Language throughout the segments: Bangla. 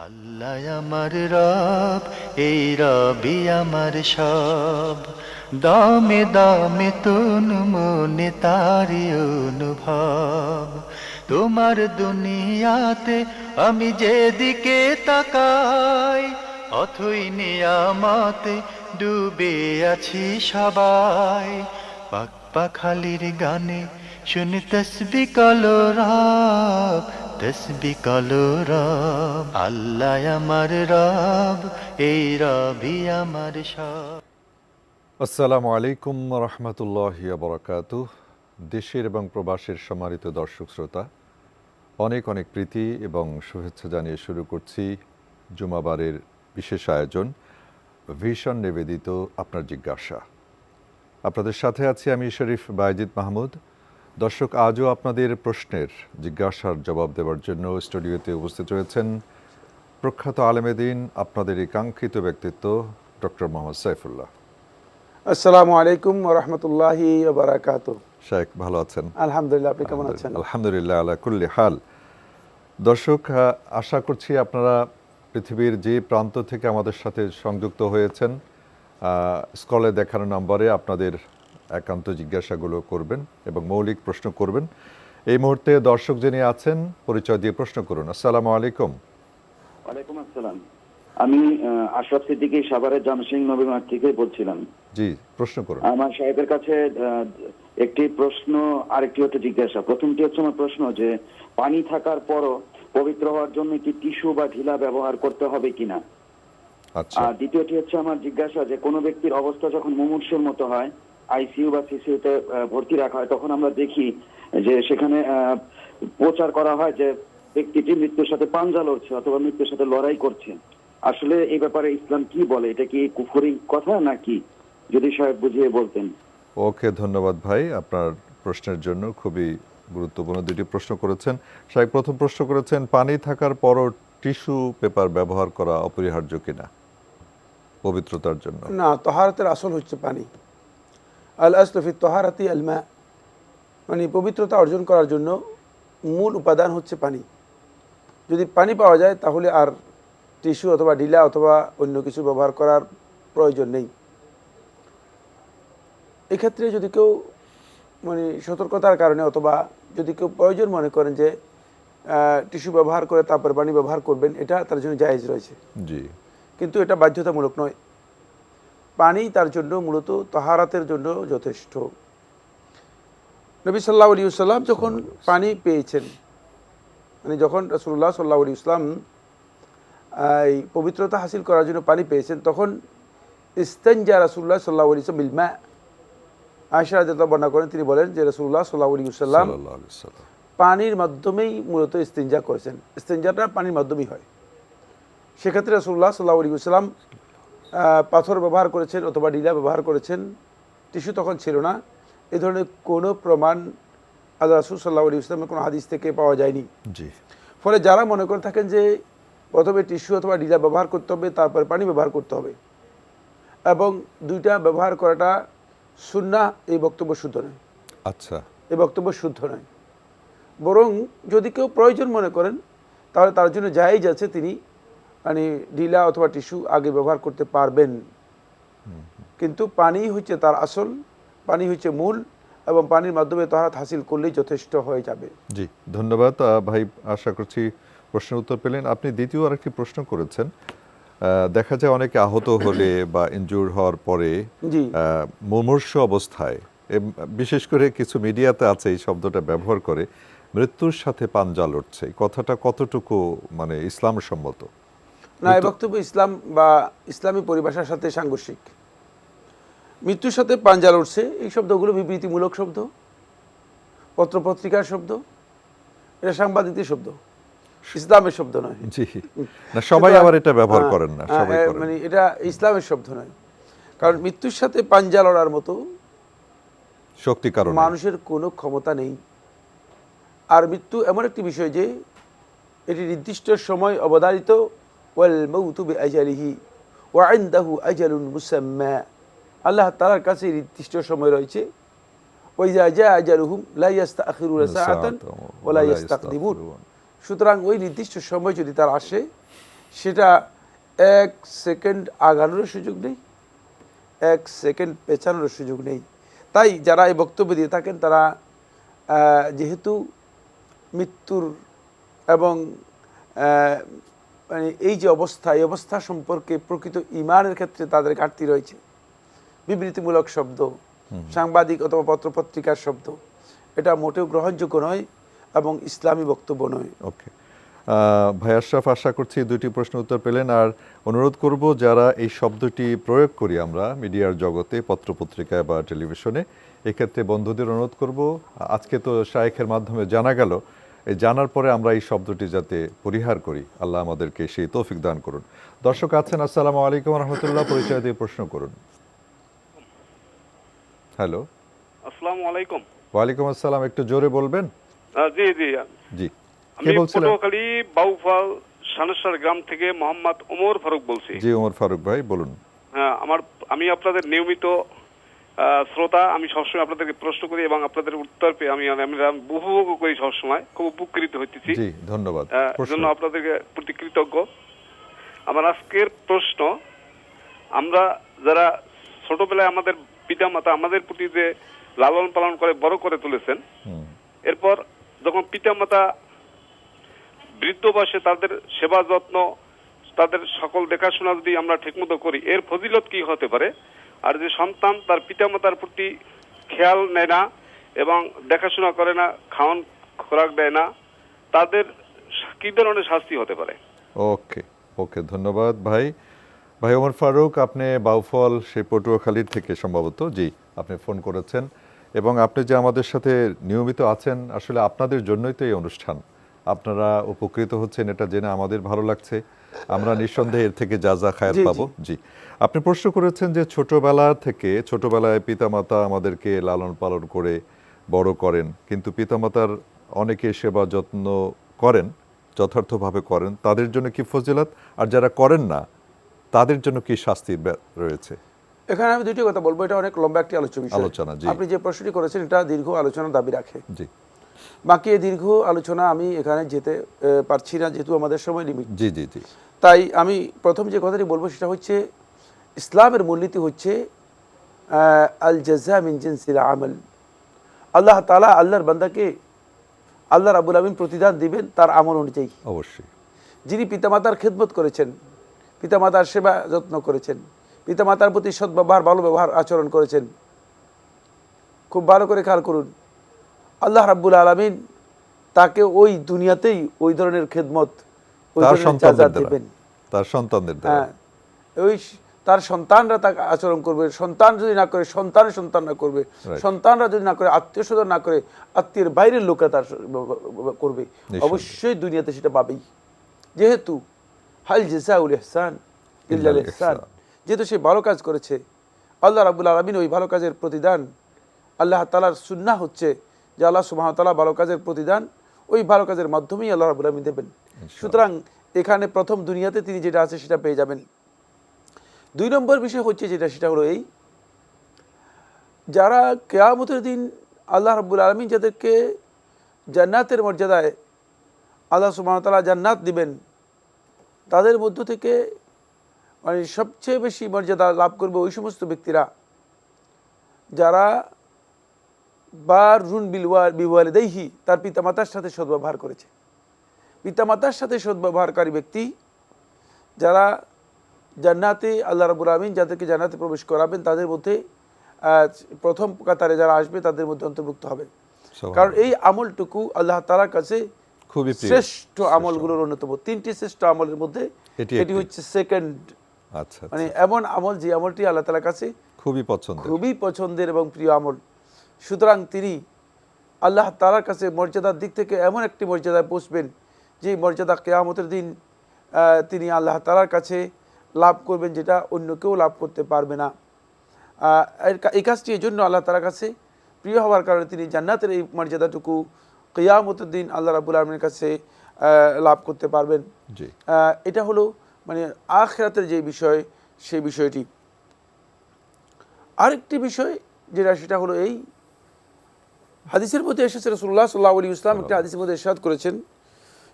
আল্লাহ আমার রব, এই রবি আমার সব। দামে দামে তন মনে তারি অনুভব। তোমার দুনিয়াতে আমি যেদিকে তাকাই, অথই নিয়ামতে ডুবে আছি সবাই। পাক পাখালির গানে শুনি তসবি কলরব, তসবি কলরব। আল্লাহ আমার রব, এই রবি আমার সব। আসসালামু আলাইকুম রহমতুল্লাহি বারাকাতুহ। দেশের এবং প্রবাসের সম্মানিত দর্শক শ্রোতা, অনেক অনেক প্রীতি এবং শুভেচ্ছা জানিয়ে শুরু করছি জুমাবারের বিশেষ আয়োজন ভিশন নিবেদিত আপনার জিজ্ঞাসা। আপনাদের সাথে আছি আমি শরীফ বায়েজিদ মাহমুদ। দর্শক, আজও আপনাদের প্রশ্নের জিজ্ঞাসার জবাব দেওয়ার জন্য স্টুডিওতে উপস্থিত রয়েছেন প্রখ্যাত আলেমে দ্বীন, আপনাদের এই কাঙ্ক্ষিত ব্যক্তিত্ব ডক্টর মোহাম্মদ সাইফুল্লাহ। আসসালামু আলাইকুম ওয়া রাহমাতুল্লাহি ওয়া বারাকাতুহু। শেখ, ভালো আছেন? আলহামদুলিল্লাহ, আপনি কেমন আছেন? আলহামদুলিল্লাহ আলা কুল্লি হাল। দর্শক, আশা করছি আপনারা পৃথিবীর যে প্রান্ত থেকে আমাদের সাথে সংযুক্ত হয়েছেন, স্ক্রলে দেখানো নম্বরে আপনাদের একান্ত জিজ্ঞাসাগুলো করবেন এবং মৌলিক প্রশ্ন করবেন। এই মুহূর্তে দর্শক যিনি আছেন, পরিচয় দিয়ে প্রশ্ন করুন। আসসালামু আলাইকুম। ওয়ালাইকুম আসসালাম। আমি আশরাফ সিদ্দিকী, সাভারের জামসিং নবী মাঠ থেকে বলছিলাম। জি, প্রশ্ন করুন। আমার সাহেবের কাছে একটি প্রশ্ন, আরেকটি হচ্ছে জিজ্ঞাসা। প্রথমটি হচ্ছে আমার প্রশ্ন যে পানি থাকার পরও পবিত্র হওয়ার জন্য কি টিস্যু বা ঢিলা ব্যবহার করতে হবে কিনা। আচ্ছা। আর দ্বিতীয়টি হচ্ছে আমার জিজ্ঞাসা যে কোনো ব্যক্তির অবস্থা যখন মুমূর্ষুর মতো হয়, আইসিইউ বা সিসিইউতে ভর্তি রাখা হয়, তখন আমরা দেখি যে সেখানে প্রচার করা হয় যে ব্যক্তিটি মৃত্যুর সাথে পাঞ্জা লড়ছে অথবা মৃত্যুর সাথে লড়াই করছে। আসলে এই ব্যাপারে ইসলাম কি বলে? এটা কি কুফরি কথা নাকি? যদি সাহেব বুঝিয়ে বলতেন। ওকে, ধন্যবাদ ভাই আপনার প্রশ্নের জন্য। খুবই গুরুত্বপূর্ণ দুটি প্রশ্ন করেছেন। সাহেব, প্রথম প্রশ্ন করেছেন পানি থাকার পরও টিস্যু পেপার ব্যবহার করা অপরিহার্য কিনা পবিত্রতার জন্য। না, তাহারাতের আসল হচ্ছে পানি। আল আসলু ফি তাহারাতি আল মা, মানে পবিত্রতা অর্জন করার জন্য মূল উপাদান হচ্ছে পানি। যদি পানি পাওয়া যায় তাহলে আর টিস্যু অথবা ঢিলা অথবা অন্য কিছু ব্যবহার করার প্রয়োজন নেই। এক্ষেত্রে যদি কেউ মানে সতর্কতার কারণে অথবা যদি কেউ প্রয়োজন মনে করেন যে টিস্যু ব্যবহার করে তারপর পানি ব্যবহার করবেন, এটা তার জন্য জায়েজ রয়েছে। জি, কিন্তু এটা বাধ্যতামূলক নয়। পানি তার জন্য মূলত তাহারাতের জন্য যথেষ্ট। নবী সাল্লাল্লাহু আলাইহি ওয়াসাল্লাম যখন পানি পেয়েছেন, মানে যখন রাসূলুল্লাহ সাল্লাল্লাহু আলাইহি ওয়াসাল্লাম এই পবিত্রতা হাসিল করার জন্য পানি পেয়েছেন, তখন ইস্তানজা রাসূলুল্লাহ সাল্লাল্লাহু আলাইহি ওয়াসাল্লাম বিল মা। আয়েশা রাদিয়াল্লাহু বর্ণনা করেন, তিনি বলেন যে রাসূলুল্লাহ সাল্লাল্লাহু আলাইহি ওয়াসাল্লাম সাল্লাল্লাহু আলাইহি ওয়াসাল্লাম পানির মাধ্যমেই মূলত ইস্তিনজা করেছেন। ইস্তিনজাটা পানির মাধ্যমেই হয়। সেক্ষেত্রে রাসূলুল্লাহ সাল্লাল্লাহু আলাইহি ওয়াসাল্লাম পাথর ব্যবহার করেছেন অথবা ঢিলা ব্যবহার করেছেন, টিস্যু তখন ছিল না। এই ধরনের কোনো প্রমাণ আল্লাহ রাসূল সাল্লাল্লাহু আলাইহি ওয়াসাল্লামের কোনো হাদিস থেকে পাওয়া যায়নি। জি। ফলে যারা মনে করে থাকেন যে প্রথমে টিস্যু অথবা ঢিলা ব্যবহার করতে হবে, তারপরে পানি ব্যবহার করতে হবে এবং দুইটা ব্যবহার করাটা সুন্নাহ, এই বক্তব্য শুদ্ধ নয়। আচ্ছা। এই বক্তব্য শুদ্ধ নয়। বরং যদি কেউ প্রয়োজন মনে করেন তাহলে তার জন্য জায়েজ আছে, তিনি মানে ঢিলা অথবা টিস্যু আগে ব্যবহার করতে পারবেন। কিন্তু পানি হচ্ছে তার আসল, পানি হচ্ছে মূল, এবং পানির মাধ্যমে তাহারাত হাসিল করলেই যথেষ্ট হয়ে যাবে। জি, ধন্যবাদ ভাই। আশা করছি প্রশ্নের উত্তর পেলেন। আপনি দ্বিতীয় আরেকটি প্রশ্ন করেছেন। দেখা যায় অনেকে আহত হলে বা ইনজুর হওয়ার পরে জি, মুমূর্ষ অবস্থায়, বিশেষ করে কিছু মিডিয়াতে আছে এই শব্দটা ব্যবহার করে, মৃত্যুর সাথে পাঞ্জা লড়ছে। এই কথাটা কতটুকু মানে ইসলাম সম্মত? না, এই বক্তব্য ইসলাম বা ইসলামী পরিভাষার সাথে সাংঘর্ষিক। মৃত্যুর সাথে পাঞ্জা লড়ছে, এই শব্দগুলো বিবৃতিমূলক শব্দ, পত্রপত্রিকার শব্দ, এটা সাংবাদিকদের শব্দ, ইসলামের শব্দ নয়। জি, না সবাই আবার এটা ব্যবহার করেন না, সবাই করেন মানে এটা ইসলামের শব্দ নয়। কারণ মৃত্যুর সাথে পাঞ্জা লড়ার মতো শক্তি কারণে মানুষের কোনো ক্ষমতা নেই। আর মৃত্যু এমন একটি বিষয় যে এটি নির্দিষ্ট সময় অবধারিত। ওয়াল মাউতু বিআজালিহি ওয়া ইনদাহু আজালুন মুসাম্মা, আল্লাহ তাআলার কাছে নির্দিষ্ট সময় রয়েছে। ওয়া ইযা জা আজালুহুম লা ইস্তাখিরুনা সাআতান ওয়া লা ইস্তাকদিমুন। সুতরাং ওই নির্দিষ্ট সময় যদি তার আসে, সেটা 1 সেকেন্ড আগানোর সুযোগ নেই, 1 সেকেন্ড পেছানোর সুযোগ নেই। তাই যারা এই বক্তব্য দিয়ে থাকেন তারা যেহেতু মৃত্যুর এবং মানে এই যে অবস্থা, এই অবস্থা সম্পর্কে প্রকৃত ঈমানের ক্ষেত্রে তাদের ঘাটতি রয়েছে। বিবৃতিমূলক শব্দ, সাংবাদিক অথবা পত্রপত্রিকার শব্দ, এটা মোটেও গ্রহণযোগ্য নয় এবং ইসলামী বক্তব্য নয়। ওকে, ভাই আশরাফ, আশা করছি দুটি প্রশ্ন উত্তর পেলেন। আর অনুরোধ করব, যারা এই শব্দটি প্রয়োগ করি আমরা মিডিয়ার জগতে, পত্রপত্রিকায় বা টেলিভিশনে, এক্ষেত্রে বন্ধুদের অনুরোধ করব, আজকে তো শায়েখের মাধ্যমে জানা গেল, এই জানার পরে আমরা এই শব্দটি যাতে পরিহার করি, আল্লাহ আমাদেরকে সেই তৌফিক দান করুন। দর্শক আছেন, আসসালামু আলাইকুম রহমতুল্লাহ, পরিচয় দিয়ে প্রশ্ন করুন। হ্যালো, আসসালামু আলাইকুম। ওয়ালাইকুম আসসালাম, একটু জোরে বলবেন। জি জি জি, আমি পটুয়াখালী বাউফল সানেশ্বর গ্রাম থেকে মোহাম্মদ ওমর ফারুক বলছি। জি ওমর ফারুক ভাই বলুন। হ্যাঁ, আমি আপনাদের নিয়মিত শ্রোতা। আমি সবসময় আপনাদেরকে প্রশ্ন করি এবং আপনাদের উত্তর পেয়ে আমি উপভোগ করি, সবসময় খুব উপকৃত হইতেছি। জি ধন্যবাদ, জন্য আপনাদেরকে প্রতি কৃতজ্ঞ। আমার আজকের প্রশ্ন, আমরা যারা ছোটবেলায় আমাদের পিতামাতা আমাদের প্রতি যে লালন পালন করে বড় করে তুলেছেন, এরপর যখন পিতামাতা বৃদ্ধ বয়সে তাদের সেবা যত্ন, তাদের সকল দেখাশোনা যদি আমরা ঠিকমতো করি, এর ফজিলত কি হতে পারে? আর যে সন্তান তার পিতামাতার প্রতি খেয়াল নেয় না এবং দেখাশোনা করে না, খাওয়ান খোরাক দেয় না, তাদের কি ধরনের শাস্তি হতে পারে? ওকে ওকে, ধন্যবাদ ভাই। ভাই ওমর ফারুক, আপনি বাউফল সেই পটুয়াখালীর থেকে সম্ভবত, জি আপনি ফোন করেছেন এবং আপনি যে আমাদের সাথে নিয়মিত আছেন, আসলে আপনাদের জন্যই তো এই অনুষ্ঠান। আপনারা উপকৃত হচ্ছেন, এটা জেনে আমাদের ভালো লাগছে। আমরা নিঃসন্দেহে এর থেকে যা যা খায়াত পাবো। জি, আপনি প্রশ্ন করেছেন যে ছোটবেলায় পিতামাতা আমাদেরকে লালন পালন করে বড় করেন, কিন্তু পিতামাতার অনেকে সেবা যত্ন করেন, যথার্থভাবে করেন, তাদের জন্য কি ফজিলত, আর যারা করেন না তাদের জন্য কি শাস্তি রয়েছে? এখানে আমি দুটি কথা বলবো, এটা অনেক লম্বা একটি আলোচনা। আপনি যে প্রশ্নটি করেছেন এটা দীর্ঘ আলোচনার দাবি রাখে। জি, বাকি এই দীর্ঘ আলোচনা আমি এখানে যেতে পারছি না, যেহেতু আমাদের সময় লিমিট। জি জি জি, তাই আমি প্রথম যে কথাটি বলবো সেটা হচ্ছে, ইসলামের মূলনীতি হচ্ছে আল জাযা মিন জিনসিল আমাল। আল্লাহ তাআলা আল্লাহর বান্দাকে আল্লাহ রাব্বুল আমিন প্রতিদান দিবেন তার আমল অনুযায়ী। অবশ্যই। যিনি পিতামাতার খেদমত করেছেন, পিতামাতার সেবা যত্ন করেছেন, পিতামাতার প্রতি সদ্ব্যবহার, ভালো ব্যবহার আচরণ করেছেন, খুব ভালো করে খেয়াল করুন, আল্লাহ রাব্বুল আলামিন তাকে ওই দুনিয়াতেই ওই ধরনের খেদমত, ওই ধরনের জাযা দিবেন তার সন্তানদের দ্বারা। হ্যাঁ, ওই তার সন্তানরা তাকে আচরণ করবে, সন্তান যদি না করে সন্তানের সন্তানরা করবে, সন্তানরা যদি না করে আত্মীয় স্বজন না করে আত্মীয়ের বাইরের লোকরা তার করবে, অবশ্যই দুনিয়াতে সেটা পাবেই। যেহেতু হাল জাযাউল ইহসান ইল্লাল ইহসান, যেহেতু সে ভালো কাজ করেছে, আল্লাহ রাব্বুল আলামিন ওই ভালো কাজের প্রতিদান, আল্লাহ তাআলার সুন্নাহ হচ্ছে যে আল্লাহ সুবহানাহু ওয়া তাআলা ভালো কাজের প্রতিদান ওই ভালো কাজের মাধ্যমেই আল্লাহ রাব্বুল আলামিন দেবেন। সুতরাং এখানে প্রথম দুনিয়াতে তিনি যেটা আছে সেটা পেয়ে যাবেন। 2 নম্বর বিষয় হচ্ছে সেটা হলো এই, যারা কিয়ামতের দিন আল্লাহ রাব্বুল আলামিন যাদেরকে জান্নাতের মর্যাদায় আল্লাহ সুবহানাহু ওয়া তাআলা জান্নাত দিবেন, তাদের মধ্য থেকে মানে সবচেয়ে বেশি মর্যাদা লাভ করবে ওই সমস্ত ব্যক্তিরা যারা বাররুন বিওয়ালিদাইহি, তার পিতামাতার সাথে সদ্ব্যবহার করেছে। পিতামাতার সাথে সদ্ব্যবহারকারী ব্যক্তি যারা জান্নাতে আল্লাহ রাব্বুল আমিন যাদেরকে জান্নাতে প্রবেশ করাবেন, তাদের মধ্যে প্রথম কাতারে যারা আসবে তাদের মধ্যে অন্তর্ভুক্ত হবে। কারণ এই আমলটুকু আল্লাহ তাআলার কাছে খুবই শ্রেষ্ঠ আমলগুলোর অন্যতম। 3টি শ্রেষ্ঠ আমলের মধ্যে এটি হচ্ছে সেকেন্ড। আচ্ছা, মানে এমন আমল যে আমলটি আল্লাহ তাআলার কাছে খুবই পছন্দের এবং প্রিয় আমল। সুতরাং তিনি আল্লাহ তাআলার কাছে মর্যাদার দিক থেকে এমন একটি মর্যাদায় পৌঁছবেন যে মর্যাদা কিয়ামতের দিন তিনি আল্লাহ তাআলার কাছে লাভ করবেন, যেটা অন্য কেউ লাভ করতে পারবে না। এই কাজটি এই জন্য আল্লাহ তাআলার কাছে প্রিয় হওয়ার কারণে তিনি জান্নাতের এই মর্যাদাটুকু কিয়ামতের দিন আল্লাহ রাব্বুল আলামিনের কাছে লাভ করতে পারবেন। এটা হলো মানে আখিরাতের যে বিষয়, সেই বিষয়টি। আরেকটি বিষয় সেটা হলো এই, হাদিসের মধ্যে এসেছে রাসূলুল্লাহ সাল্লাল্লাহু আলাইহি ওয়াসাল্লাম একটা হাদিসের মধ্যে ইরশাদ করেছেন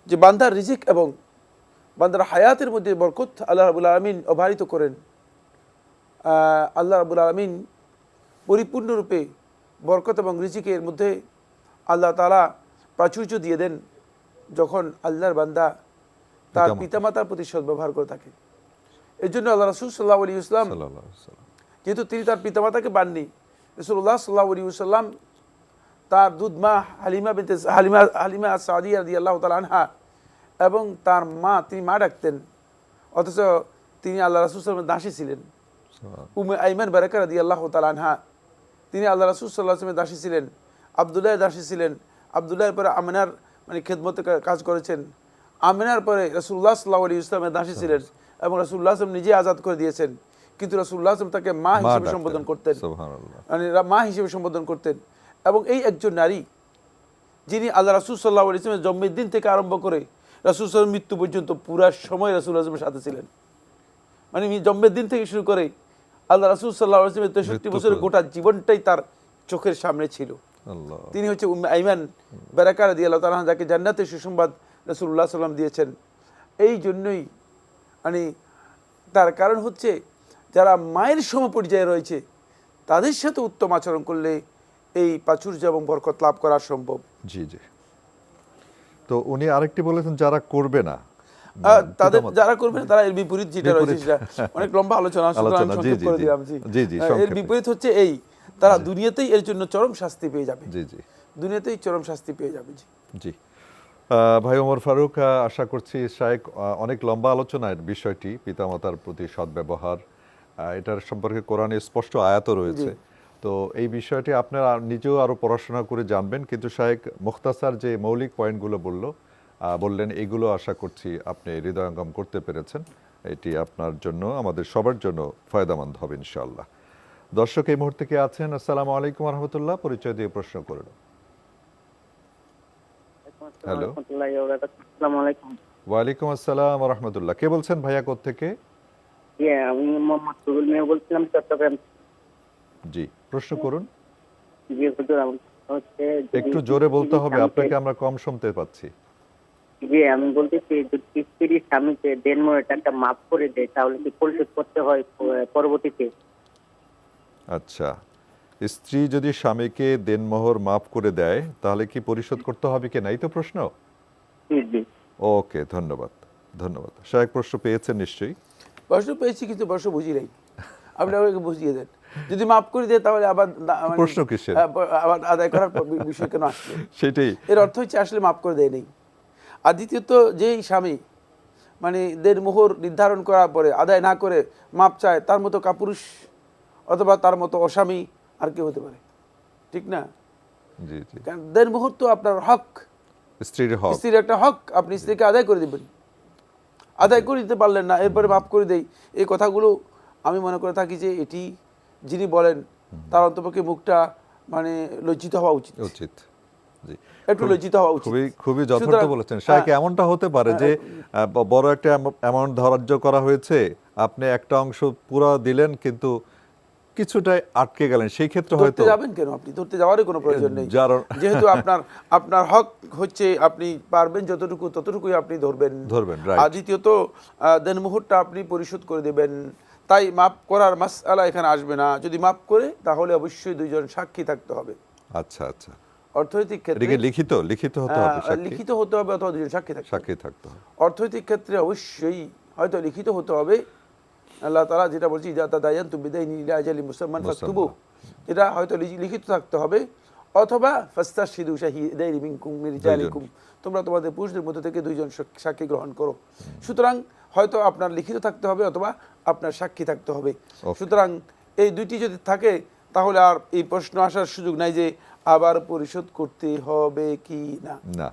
যে বান্দার রিজিক এবং বান্দার হায়াতের মধ্যে বরকত আল্লাহ রাব্বুল আলামিন অবারিত করেন। আল্লাহ রাব্বুল আলামিন পরিপূর্ণরূপে বরকত এবং রিজিকের মধ্যে আল্লাহ তাআলা প্রাচুর্য দিয়ে দেন যখন আল্লাহর বান্দা তার পিতামাতার প্রতি সদ্ব্যবহার করে থাকে। এর জন্য আল্লাহ রাসূল সাল্লাল্লাহু আলাইহি ওয়াসাল্লাম, সাল্লাল্লাহু আলাইহি ওয়াসাল্লাম, যেহেতু তিনি তার পিতামাতাকে পাননি, রাসূলুল্লাহ সাল্লাল্লাহু আলাইহি ওয়াসাল্লাম তার দুধ মা হালিমা আস-সাদিয়া রাদিয়াল্লাহু তাআলা আনহা এবং তার মা, তিনি মা ডাকতেন, অথচ তিনি আল্লাহ রাসূল সাল্লাল্লাহু আলাইহি ওয়াসাল্লামের দাসী ছিলেন। উম্মে আইমান বারাকা রাদিয়াল্লাহু তাআলা আনহা, তিনি আল্লাহ রাসূল সাল্লাল্লাহু আলাইহি ওয়াসাল্লামের দাসী ছিলেন, আব্দুল্লাহর দাসী ছিলেন। আব্দুল্লাহর পরে আমিনার খেদমতে কাজ করেছেন। আমিনার পরে রাসূলুল্লাহ সাল্লাল্লাহু আলাইহি ওয়াসাল্লামের দাসী ছিলেন এবং রাসূলুল্লাহ সাল্লাল্লাহু আলাইহি ওয়াসাল্লাম নিজে আজাদ করে দিয়েছেন। কিন্তু রাসূলুল্লাহ সাল্লাল্লাহু আলাইহি ওয়াসাল্লাম তাকে মা হিসেবে সম্বোধন করতেন, মা হিসেবে সম্বোধন করতেন। এবং এই একজন নারী যিনি আল্লাহ রাসূল সাল্লাল্লাহু আলাইহি ওয়াসাল্লামের জন্মের দিন থেকে আরম্ভ করে রাসূল সাল্লাল্লাহু আলাইহি ওয়াসাল্লামের মৃত্যু পর্যন্ত পুরা সময় রাসূলুল্লাহ সাল্লাল্লাহু আলাইহি ওয়াসাল্লামের সাথে ছিলেন। জন্মের দিন থেকে শুরু করে আল্লাহ রাসূল সাল্লাল্লাহু আলাইহি ওয়াসাল্লামের 63 বছরের গোটা জীবনটাই তার চোখের সামনে ছিল। তিনি হচ্ছে উম্মে আইমান বারাকা রাদিয়াল্লাহু তাআলা, যাকে জান্নাতের সুসংবাদ রাসূলুল্লাহ সাল্লাল্লাহু আলাইহি ওয়াসাল্লাম দিয়েছেন। এই জন্যই তার কারণ হচ্ছে যারা মায়ের সমপর্যায়ে রয়েছে তাদের সাথে উত্তম আচরণ করলে এই প্রাচুর্য এবং বরকত লাভ করা সম্ভব। জি জি। তো উনি আরেকটি বলেছেন যারা করবে না, তাদের যারা করবে না তারা এর বিপরীত যেটা রয়েছে সেটা অনেক লম্বা আলোচনা, সংক্ষেপ করে দিলাম। এর বিপরীত হচ্ছে এই, তারা দুনিয়াতেই এর জন্য চরম শাস্তি পেয়ে যাবে। জি জি, দুনিয়াতেই চরম শাস্তি পেয়ে যাবে। জি জি। ভাই ওমর ফারুক, আশা করছি শায়েখ অনেক লম্বা আলোচনার বিষয়টি পিতামাতার প্রতি সদ্ব্যবহার, এটার সম্পর্কে কোরআনে স্পষ্ট আয়াতও রয়েছে। তো এই বিষয়টি আপনারা নিজেও আরও পড়াশোনা করে জানবেন, কিন্তু শায়েখ মুখতাসার যে মৌলিক পয়েন্টগুলো বললেন এগুলো আশা করছি আপনি হৃদয়ঙ্গম করতে পেরেছেন। এটি আপনার জন্য, আমাদের সবার জন্য ফায়দামন্দ হবে ইনশাআল্লাহ। দর্শক এই মুহূর্তে কে আছেন? আসসালামু আলাইকুম রহমতুল্লাহ, পরিচয় দিয়ে প্রশ্ন করুন। হ্যালো, ওয়ালাইকুম আসসালাম রহমতুল্লাহ। কে বলছেন ভাইয়া, কোত্থেকে? আমি মোহাম্মদ সুরুল মিয়া বলছিলাম, চট্টগ্রাম। জি, প্রশ্ন করুন। জি হুজুর, হচ্ছে একটু জোরে বলতে হবে, আপনাকে আমরা কম শুনতে পাচ্ছি। জি, আমি বলতেছি যদি স্ত্রী স্বামীকে দেনমোহর টাকা মাফ করে দেয় তাহলে কি পরিশোধ করতে হয় পরবর্তীতে? আচ্ছা, স্ত্রী যদি স্বামীকে দেনমোহর মাফ করে দেয় তাহলে কি পরিশোধ করতে হবে কি, নাই তো প্রশ্ন? জি। ওকে, ধন্যবাদ ধন্যবাদ। শায়েখ প্রশ্ন পেয়েছেন নিশ্চয়ই? প্রশ্ন পেয়েছি, কিন্তু প্রশ্ন বুঝি নাই, আপনি আমাকে বুঝিয়ে দেন। যদি মাফ করে দেয় তাহলে আবার প্রশ্ন কিসের, আবার আদায় করার বিষয় কেন আসলে? সেটাই, এর অর্থ হচ্ছে আসলে মাফ করে দেয় নেই। আর দ্বিতীয়ত, যেই স্বামী দেনমোহর নির্ধারণ করার পরে আদায় না করে মাপ চায়, তার মতো কাপুরুষ অথবা তার মতো অস্বামী আর কেউ হতে পারে, ঠিক না? জি জি। কারণ দেনমোহর তো আপনার হক, স্ত্রীর একটা হক, আপনি স্ত্রীকে আদায় করে দিবেন। আদায় করে দিতে পারলেন না, এরপরে মাফ করে দেই, এই কথাগুলো আমি মনে করে থাকি যে এটি যিনি বলেন তার অন্তপক্ষে মুখটা লজ্জিত হওয়া উচিত। একটু লজ্জিত হওয়া উচিত। খুবই যথার্থ বলেছেন শায়েখ। এমনটা হতে পারে যে বড় একটা অ্যামাউন্ট ধার্য করা হয়েছে, আপনি একটা অংশ পুরো দিলেন কিন্তু কিছুটাই আটকে গেলেন, সেই ক্ষেত্রে হয়তো যাবেন কেন, আপনি ধরতে যাওয়ারই কোনো প্রয়োজন নেই, যেহেতু আপনার হক হচ্ছে আপনি পারবেন যতটুকু ততটুকুই আপনি ধরবেন। আর দ্বিতীয়ত দেনমোহরটা আপনি পরিশোধ করে দেবেন, তাই মাফ করার মাসআলা এখানে আসবে না। যদি মাফ করে তাহলে অবশ্যই দুইজন সাক্ষী থাকতে হবে। আচ্ছা আচ্ছা। অর্থনৈতিক ক্ষেত্রে লিখিত হতে হবে, লিখিত হতে হবে অথবা দুজন সাক্ষী থাকতে হবে। অর্থনৈতিক ক্ষেত্রে অবশ্যই হয়তো লিখিত হতে হবে। আল্লাহ তাআলা যেটা বলছি, ইযা তাদায়ানতুম বিদাইনিন ইলা আজালিন মুসাম্মান ফাকতুবু, এটা হয়তো লিখিত থাকতে হবে, অথবা ফাস্তাশহিদু শাহিদাইনি মিনকুম মিন রিজালিকুম, তোমরা তোমাদের পুরুষদের মধ্যে থেকে দুইজন সাক্ষী গ্রহণ করো। সুতরাং হয়তো আপনার লিখিত থাকতে হবে অথবা আপনার সাক্ষী থাকতে হবে। সুতরাং এই দুইটি যদি থাকে তাহলে আর এই প্রশ্ন আসার সুযোগ নাই যে আবার পরিশোধ করতে হবে কি না।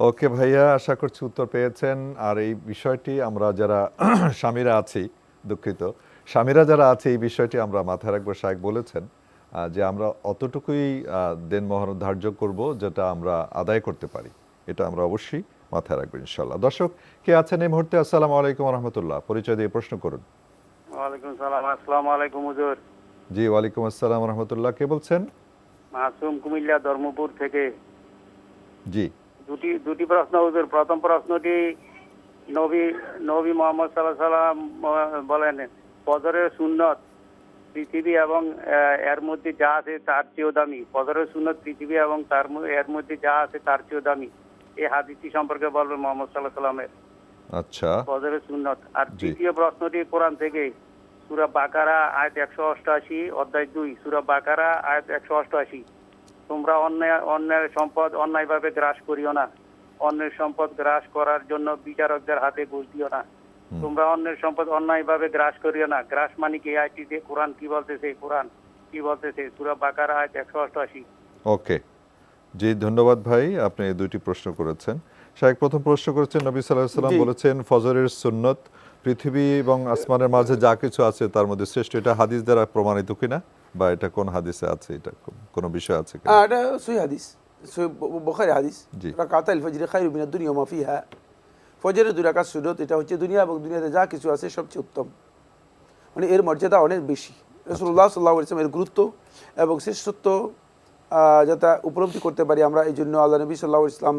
ওকে ভাইয়া, আশা করছি উত্তর পেয়েছেন। আর এই বিষয়টি আমরা যারা স্বামীরা আছি, দুঃখিত স্বামীরা যারা আছে, এই বিষয়টি আমরা মাথায় রাখবো। শায়েখ বলেছেন যে আমরা অতটুকুই দেনমোহর ধার্য করব যেটা আমরা আদায় করতে পারি, এটা আমরা অবশ্যই মাথায় রাখবো ইনশাআল্লাহ। দর্শক কে আছেন এই মুহূর্তে? আসসালামু আলাইকুম রহমতুল্লাহ, পরিচয় দিয়ে প্রশ্ন করুন। ওয়ালাইকুম সালাম। আসসালামু আলাইকুম হুজুর। জি, ওয়ালাইকুম আসসালাম রহমতুল্লাহ। কে বলছেন? মাসুম, কুমিল্লা ধর্মপুর থেকে। জি, দুটি প্রশ্ন হুজুর। প্রথম প্রশ্নটি, নবী মোহাম্মদ সাল্লাল্লাহু আলাইহি সাল্লাম বলেন, ফজরের সুন্নত পৃথিবী এবং এর মধ্যে যা আছে তার চেয়েও দামি। ফজরের সুন্নত পৃথিবী এবং এর মধ্যে যা আছে তার চেয়েও দামি। এই হাদিসটি সম্পর্কে বলবেন মোহাম্মদ সাল্লাল্লাহু আলাইহি সাল্লামের আচ্ছা, ফজরের সুন্নত। আর জি। দ্বিতীয় প্রশ্নটি কোরআন থেকে, সূরা বাকারা আয়াত 188, অধ্যায় 2, সূরা বাকারা আয়াত 188। তোমরা অন্যের সম্পদ অন্যায়ভাবে গ্রাস করিও না, অন্যের সম্পদ গ্রাস করার জন্য বিচারকদের হাতে ঘুষ দিও না। তোমরা অন্যের সম্পদ অন্যায়ভাবে গ্রাস করিও না। গ্রাস মানে কি? আয়াতটিতে কোরআন কি বলতেছে? কোরআন কি বলতেছে? সূরা বাকারা আয়াত 188। ওকে, জি ধন্যবাদ ভাই, আপনি এই দুইটি প্রশ্ন করেছেন। শাইখ প্রথম প্রশ্ন করেছেন, নবী সাল্লাল্লাহু আলাইহি সাল্লাম জি। বলেছেন ফজরের সুন্নত পৃথিবী এবং আসমানের মাঝে যা কিছু আছে তার মধ্যে শ্রেষ্ঠ। এটা হাদিস দ্বারা প্রমাণিত কিনা, বা এটা কোন হাদিসে আছে, এটা কোনো বিষয় আছে কিনা? এটা সহি হাদিস, বুখারী হাদিস। জি। রাকাতাল ফজর খায়রুম মিনাদ দুনিয়া ওয়া মা ফিহা। ফজরের 2 রাকাত সুন্নত, এটা হচ্ছে দুনিয়া এবং দুনিয়াতে যা কিছু আছে সবচেয়ে উত্তম, মানে এর মর্যাদা অনেক বেশি। রাসূলুল্লাহ সাল্লাল্লাহু আলাইহি ওয়াসাল্লাম এর গুরুত্ব এবং শ্রেষ্ঠত্ব যাতে উপলব্ধি করতে পারি আমরা, এই জন্য আল্লাহ নবী সাল্লাল্লাহু আলাইহি ওয়াসাল্লাম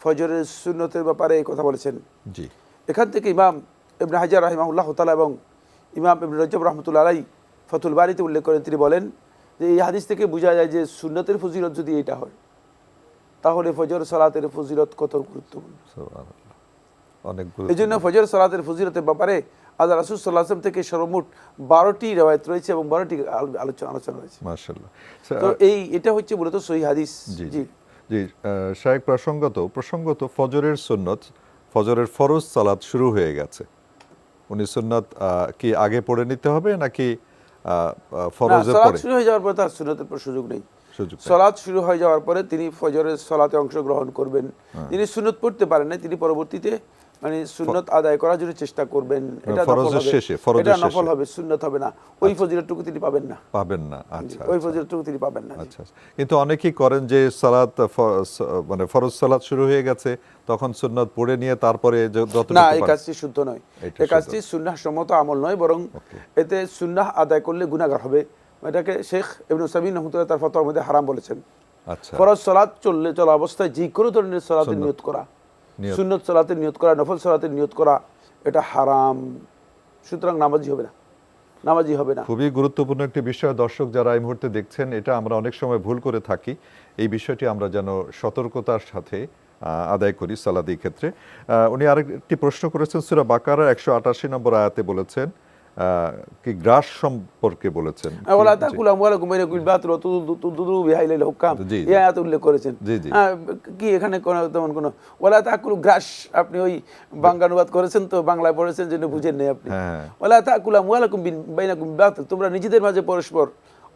ফজরের সুন্নতের ব্যাপারে এই কথা বলেছেন। জি, এখান থেকে ইমাম ইবনে হাজার রাহিমাহুল্লাহ তাআলা এবং ইমাম ইবনে রজব রাহমাতুল্লাহ আলাইহি ফাতুল বারীতে উল্লেখ করেন, তিনি বলেন যে এই হাদিস থেকে বোঝা যায় যে সুন্নতের ফজিলত যদি এটা হয়, তাহলে ফজর সালাতের ফজিলত কত গুরুত্বপূর্ণ। সুবহানাল্লাহ, অনেক এই জন্য গুরুত্ব। ফজর সালাতের ফজিলতের ব্যাপারে আল্লাহ রাসূল সাল্লাল্লাহু আলাইহি ওয়াসাল্লাম থেকে সর্বমোট 12টি রিওয়ায়াত রয়েছে এবং 12টি আলোচনা রয়েছে। মাশাআল্লাহ। তো এটা হচ্ছে মূলত সহিহ হাদিস। জি জি। জি জি, শাইখ প্রসঙ্গত ফজরের সুন্নত, ফজরের ফরজ সালাত শুরু হয়ে গেছে। উনি সুন্নত কি আগে পড়ে নিতে হবে নাকি না, ফরজের সালাত পরে? শুরু হয়ে যাওয়ার পরে তার সুন্নতের পর সুযোগ নেই। সুযোগ নেই। সালাত শুরু হয়ে যাওয়ার পরে তিনি ফজরের সালাতে অংশগ্রহণ করবেন। তিনি সুন্নত পড়তে পারেন না, তিনি পরবর্তীতে মানে সুন্নত আদায় করার জন্য চেষ্টা করবেন। এটা নফল ফরজের হবে, শেষে, ফরজের এটা শেষে। নফল হবে, সুন্নত হবে না। ওই ফজিলতটুকু তিনি পাবেন না। পাবেন না। আচ্ছা, ওই আচ্ছা, ফজিলতটুকু তিনি পাবেন না। আচ্ছা। কিন্তু অনেকেই করেন যে সালাত মানে ফরজ সালাত শুরু হয়ে গেছে, তখন সুন্নত পড়ে নিয়ে তারপরে যতটুকু না, এই পারেন। কাজটি শুদ্ধ নয়। এটা এই কাজটি সুন্নাহ সম্মত আমল নয়, বরং ওকে। এতে সুন্নাহ আদায় করলে গুনাহগার হবে। এটাকে শেখ ইবনে উসাইমিন রাহমাতুল্লাহ তার ফতোয়ার মধ্যে হারাম বলেছেন। আচ্ছা, ফরজ সালাত চলা অবস্থায় যে কোনো ধরনের সালাতের সুন্নত। নিয়ত করা, নিয়ত। সুন্নত সালাতের নিয়ত করা, নফল সালাতের নিয়ত করা, এটা হারাম। সুতরাং নামাজি হবে না। খুবই গুরুত্বপূর্ণ একটি বিষয়। দর্শক যারা এই মুহূর্তে দেখছেন, এটা আমরা অনেক সময় ভুল করে থাকি। এই বিষয়টি আমরা যেন সতর্কতার সাথে আদায় করি সালাত এই ক্ষেত্রে। উনি আরেকটি প্রশ্ন করেছেন, সূরা বাকারার 188 নম্বর আয়াতে বলেছেন, কি গ্রাস সম্পর্কে বলেছেন। ওয়ালা তাকুলু আমওয়ালাকুম বাইনাকুম বিল বাতিল ওয়া তুদলু বিহা ইলাল হুকাম, জি, জি। এই আয়াত উল্লেখ করেছেন। জি, জি। কি এখানে তেমন কোনো ওয়ালা তাকুলু গ্রাস, আপনি ওই বাংলা অনুবাদ করেছেন তো, বাংলায় পড়েছেন জন্য বুঝেন নাই আপনি। হ্যাঁ। ওয়ালা তাকুলু আমওয়ালাকুম বাইনাকুম বিল বাতিল, তোমরা নিজেদের মাঝে পরস্পর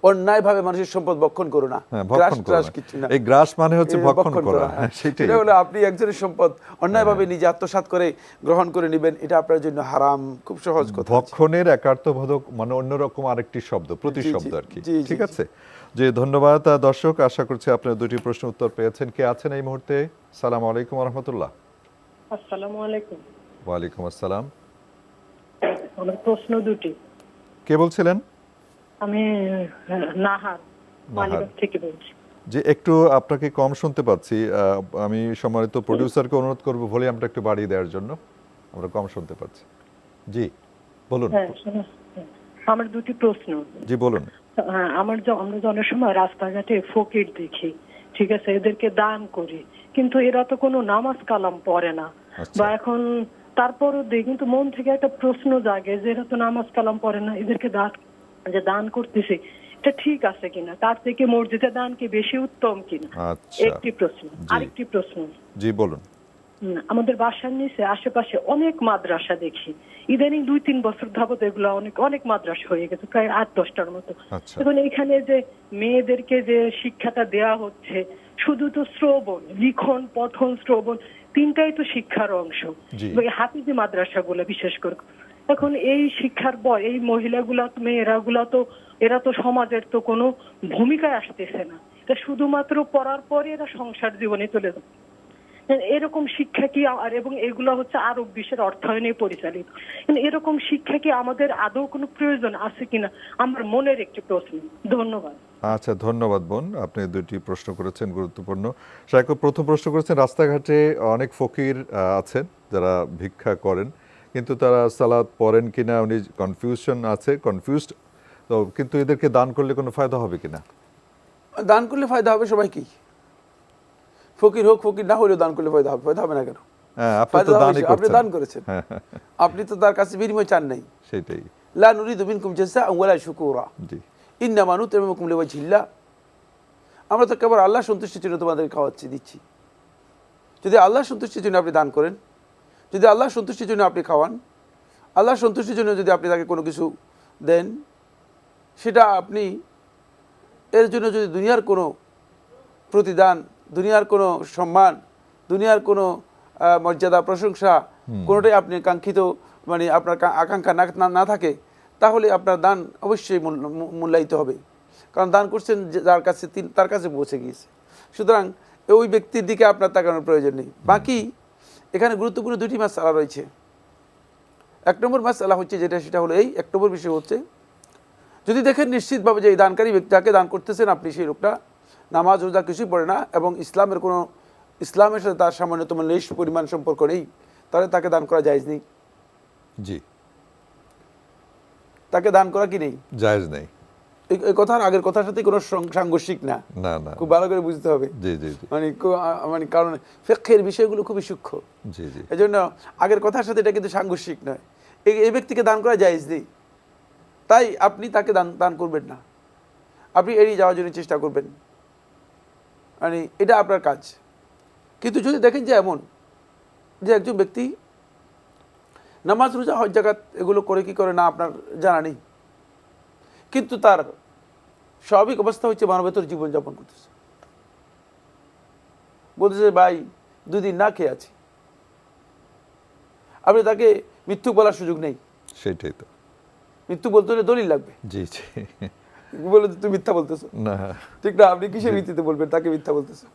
অন্যায়ভাবে মানুষের সম্পদ ভক্ষণ করো না। হ্যাঁ, গ্রাস ভক্ষণ করো ট্রাস না। কিছু না। এই গ্রাস মানে হচ্ছে এই ভক্ষণ করা। হ্যাঁ। হ্যাঁ, সেটাই। এটা হলো আপনি একজনের সম্পদ অন্যায়ভাবে নিজে আত্মসাৎ করে গ্রহণ করে নেবেন, এটা আপনার জন্য হারাম। খুব সহজ কথা। ভক্ষণের একার্থবোধক মানে অন্যরকম আরেকটি শব্দ, প্রতিশব্দ আর কি। জি, জি, ঠিক জি। আছে, যে ধন্যবাদ দর্শক, আশা করছি আপনার দুটি প্রশ্ন উত্তর পেয়েছেন। কে আছেন এই মুহূর্তে? সালাম আলাইকুম রহমতুল্লাহ। আসসালামু আলাইকুম। ওয়ালাইকুম আসসালাম। আমার প্রশ্ন দুটি। কে বলছিলেন? আমি নাহার মালিবাগ থেকে বলছি। যে একটু আপনাকে কম শুনতে পাচ্ছি। আমি সম্মানিত প্রোডিউসারকে অনুরোধ করব ভলিউমটা একটু বাড়িয়ে দেওয়ার জন্য, আমরা কম শুনতে পাচ্ছি। জি বলুন। হ্যাঁ, আমার দুটি প্রশ্ন। জি বলুন। আমরা যে অনেক সময় রাস্তাঘাটে ফকির দেখি, ঠিক আছে, এদেরকে দান করি, কিন্তু এরা তো কোনো নামাজ কালাম পড়ে না। আচ্ছা। বা এখন তারপরও দেখি, কিন্তু মন থেকে একটা প্রশ্ন জাগে যে এরা তো নামাজ কালাম পড়ে না, এদেরকে দান করতেছে, এটা ঠিক আছে কিনা, তার থেকে মসজিদে দান কি বেশি উত্তম কিনা, আচ্ছা। একটি প্রশ্ন। আরেকটি প্রশ্ন, জি বলুন। আমাদের বাসার নিচে আশেপাশে অনেক মাদ্রাসা দেখি, ইদানিং 2-3 বছর যাবত এগুলো অনেক মাদ্রাসা হয়ে গেছে, প্রায় 8-10টার মতো। আচ্ছা। এখন এখানে যে মেয়েদেরকে যে শিক্ষাটা দেয়া হচ্ছে, শুধু তো শ্রবণ, লিখন, পঠন, শ্রবণ, তিনটাই তো শিক্ষার অংশ। জি। হাফিজি মাদ্রাসাগুলো বিশেষ করে, এখন এই শিক্ষার পর এই মহিলাগুলা, এরা তো সমাজের তো কোনো ভূমিকায় আসতেছে না, এটা শুধুমাত্র পড়ার পরে এরা সংসার জীবনে চলে যাচ্ছে। এরকম শিক্ষা কি, আর এবং এগুলো হচ্ছে আরব বিশ্বের অর্থায়নে পরিচালিত, এরকম শিক্ষা কি আমাদের আদৌ কোনো প্রয়োজন আছে কিনা, আমার মনের একটি প্রশ্ন। ধন্যবাদ। আচ্ছা, ধন্যবাদ বোন, আপনি দুটি প্রশ্ন করেছেন গুরুত্বপূর্ণ। শায়খ প্রথম প্রশ্ন করেছেন, রাস্তাঘাটে অনেক ফকির আছেন যারা ভিক্ষা করেন, কিন্তু তারা সালাত পড়েন কিনা উনি কনফিউজড তো, কিন্তু এদেরকে দান করলে কোনো ফায়দা হবে কিনা? দান করলে ফায়দা হবে সবাইকেই, ফকির হোক ফকির না হলেও দান করলে ফায়দা হবে। ফায়দা হবে না কেন? হ্যাঁ, আপনি তো দানই আপনি করছেন। দান করেছেন, আপনি তো তার কাছে বিনিময় চান নাই। সেটাই। লা নুরিদু মিনকুম জাযাআন ওয়ালা শুকুরা জি, ইন্নামা নুতইমুকুম লিওয়াজহিল্লাহ। আমরা তো কেবল আল্লাহ সন্তুষ্টির জন্য তোমাদের দিচ্ছি। যদি আল্লাহ সন্তুষ্টির জন্য আপনি দান করেন, যদি আল্লাহ সন্তুষ্টির জন্য আপনি খাওয়ান, আল্লাহ সন্তুষ্টির জন্য যদি আপনি তাকে কোনো কিছু দেন, সেটা আপনি এর জন্য যদি দুনিয়ার কোনো প্রতিদান, দুনিয়ার কোনো সম্মান, দুনিয়ার কোনো মর্যাদা, প্রশংসা কোনোটাই আপনি কাঙ্ক্ষিত মানে আপনার আকাঙ্ক্ষা না থাকে, তাহলে আপনার দান অবশ্যই মূল্যায়িত হবে। কারণ দান করছেন যার কাছে তার কাছে পৌঁছে গিয়েছে। সুতরাং ওই ব্যক্তির দিকে আপনার তাকানোর প্রয়োজন নেই। বাকি এখানে গুরুত্বপূর্ণ দুটি মাসআলা রয়েছে। এক নম্বর মাসআলা হচ্ছে সেটা হলো এই, এক নম্বর বিষয় হচ্ছে, যদি দেখেন নিশ্চিতভাবে যে এই দানকারী ব্যক্তি যাকে দান করতেছেন আপনি, সেই লোকটা নামাজ রোজা কিছুই পড়ে না এবং ইসলামের সাথে তার সামান্যতম লেশ পরিমাণ সম্পর্ক নেই, তাহলে তাকে দান করা জায়েজ নেই। জি, তাকে দান করা কি নেই, জায়েজ নেই। এই কথার আগের কথার সাথে কোনো সাংঘর্ষিক না, না না, খুব ভালো করে বুঝতে হবে। জি জি জি, মানে কারণ ফিকহের বিষয়গুলো খুবই সূক্ষ্ম, জি জি, এই জন্য আগের কথার সাথে এটা কিন্তু সাংঘর্ষিক নয়। এই ব্যক্তিকে দান করা জায়েজ নেই, তাই আপনি তাকে দান করবেন না, আপনি এড়িয়ে যাওয়ার জন্য চেষ্টা করবেন, মানে এটা আপনার কাজ। কিন্তু যদি দেখেন যে এমন যে একজন ব্যক্তি নামাজ রোজা হজ জাকাত এগুলো করে কি করে না আপনার জানা নেই, কিন্তু তার স্বাভাবিক অবস্থা হচ্ছে মানবেতর জীবনযাপন করতেছে, বলতেছে ভাই 2 দিন না খেয়ে আছি, আপনি তাকে মৃত্যু বলার সুযোগ নেই। সেটাই তো, মৃত্যু বলতে হলে দলিল লাগবে, জি জি, বলে তুমি মিথ্যা বলতেছো, না ঠিক না? আপনি কিসের ভিত্তিতে বলবেন তাকে মিথ্যা বলতেছো?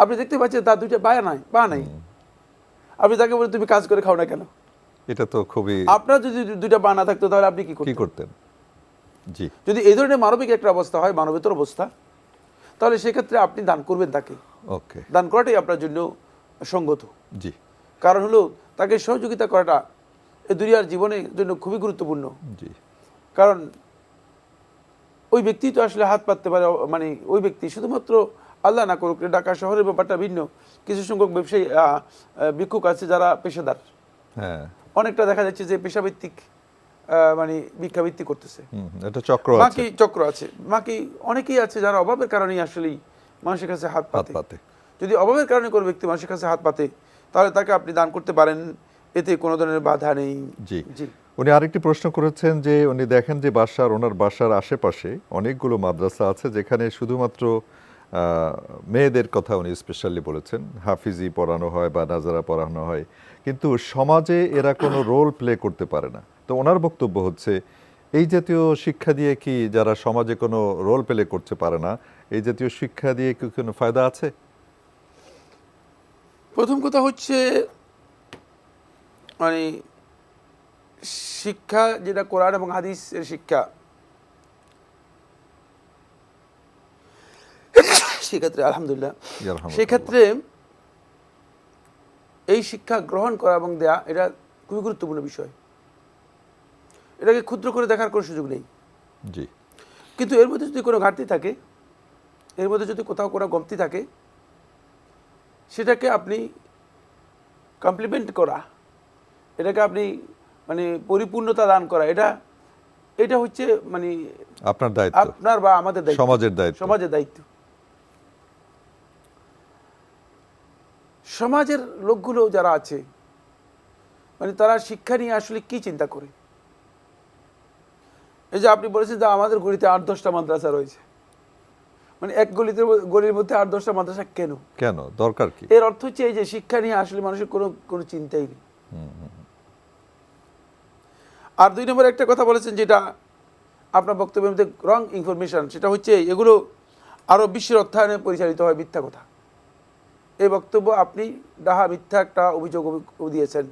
আপনি দেখতে পাচ্ছেন তার 2টা পা নাই, আপনি তাকে বলে তুমি কাজ করে খাও না কেন? এটা তো খুবই, আপনার যদি 2টা পা না থাকতো তাহলে আপনি কি করতেন? জি, যদি এই ধরনের মানবিক একটা অবস্থা হয়, মানবেতর অবস্থা, তাহলে সেক্ষেত্রে আপনি দান করবেন তাকে। ওকে, দান করাটাই আপনার জন্য সঙ্গত। জি কারণ হলো তাকে সহযোগিতা করাটা এই দুনিয়ার জীবনের জন্য খুবই গুরুত্বপূর্ণ। জি, কারণ ওই ব্যক্তি তো আসলে হাত পাততে পারে, মানে ওই ব্যক্তি শুধুমাত্র আল্লাহ না করুক, ঢাকা শহরের ব্যাপারটা ভিন্ন, কিছু সংখ্যক ব্যবসায়ী ভিক্ষুক আছে যারা পেশাদার, হ্যাঁ, অনেকটা দেখা যাচ্ছে যে পেশাভিত্তিক মানে ভিক্ষাবৃত্তি করতেছে। এটা চক্র আছে, চক্র আছে, বাকি অনেকেই আছে যারা অভাবের কারণেই আসলেই মানুষের কাছে হাত পাতে। যদি অভাবের কারণে কোনো ব্যক্তি মানুষের কাছে হাত পাতে, তাহলে তাকে আপনি দান করতে পারেন, এতে কোনো ধরনের বাধা নেই। জি জি, উনি আরেকটি প্রশ্ন করেছেন যে উনি দেখেন যে ওনার বাসার আশেপাশে অনেকগুলো মাদ্রাসা আছে যেখানে শুধুমাত্র মেয়েদের কথা উনি স্পেশালি বলেছেন, হাফিজি পড়ানো হয় বা নাজারা পড়ানো হয়, কিন্তু সমাজে এরা কোনো রোল প্লে করতে পারে না। তো ওনার বক্তব্য হচ্ছে, এই জাতীয় শিক্ষা দিয়ে কি যারা সমাজে কোনো রোল প্লে করতে পারে না, এই জাতীয় শিক্ষা দিয়ে কি কোনো ফায়দা আছে? প্রথম কথা হচ্ছে মানে শিক্ষা যেটা কোরআন এবং হাদিসের শিক্ষা, সেক্ষেত্রে আলহামদুলিল্লাহ, সেক্ষেত্রে এই শিক্ষা গ্রহণ করা এবং দেয়া এটা খুবই গুরুত্বপূর্ণ বিষয়, এটাকে ক্ষুদ্র করে দেখার কোনো সুযোগ নেই। জি, কিন্তু এর মধ্যে যদি কোনো ঘাটতি থাকে, এর মধ্যে যদি কোথাও কোনো কমতি থাকে, সেটাকে আপনি কমপ্লিমেন্ট করা, এটাকে আপনি মানে পরিপূর্ণতা দান করা, এটা হচ্ছে মানে আপনার দায়িত্ব, আপনার বা আমাদের দায়িত্ব, সমাজের দায়িত্ব। সমাজের লোকগুলো যারা আছে, মানে তারা শিক্ষা নিয়ে আসলে কি চিন্তা করে। এই যে আপনি বলেছেন যে আমাদের গলিতে 8-10টা মাদ্রাসা রয়েছে, মানে এক গলির মধ্যে 8-10টা মাদ্রাসা কেন দরকার কি? এর অর্থ হচ্ছে এই যে শিক্ষা নিয়ে আসলে মানুষের কোনো চিন্তাই নেই। আর 2 নম্বর একটা কথা বলেছেন যেটা আপনার বক্তব্যের মধ্যে রং ইনফরমেশন, সেটা হচ্ছে এগুলো আরো বিশ্বের অর্থায়নে পরিচালিত হয়, মিথ্যা কথা। এই বক্তব্য আপনি ডাহা মিথ্যা একটা অভিযোগ দিয়েছেন।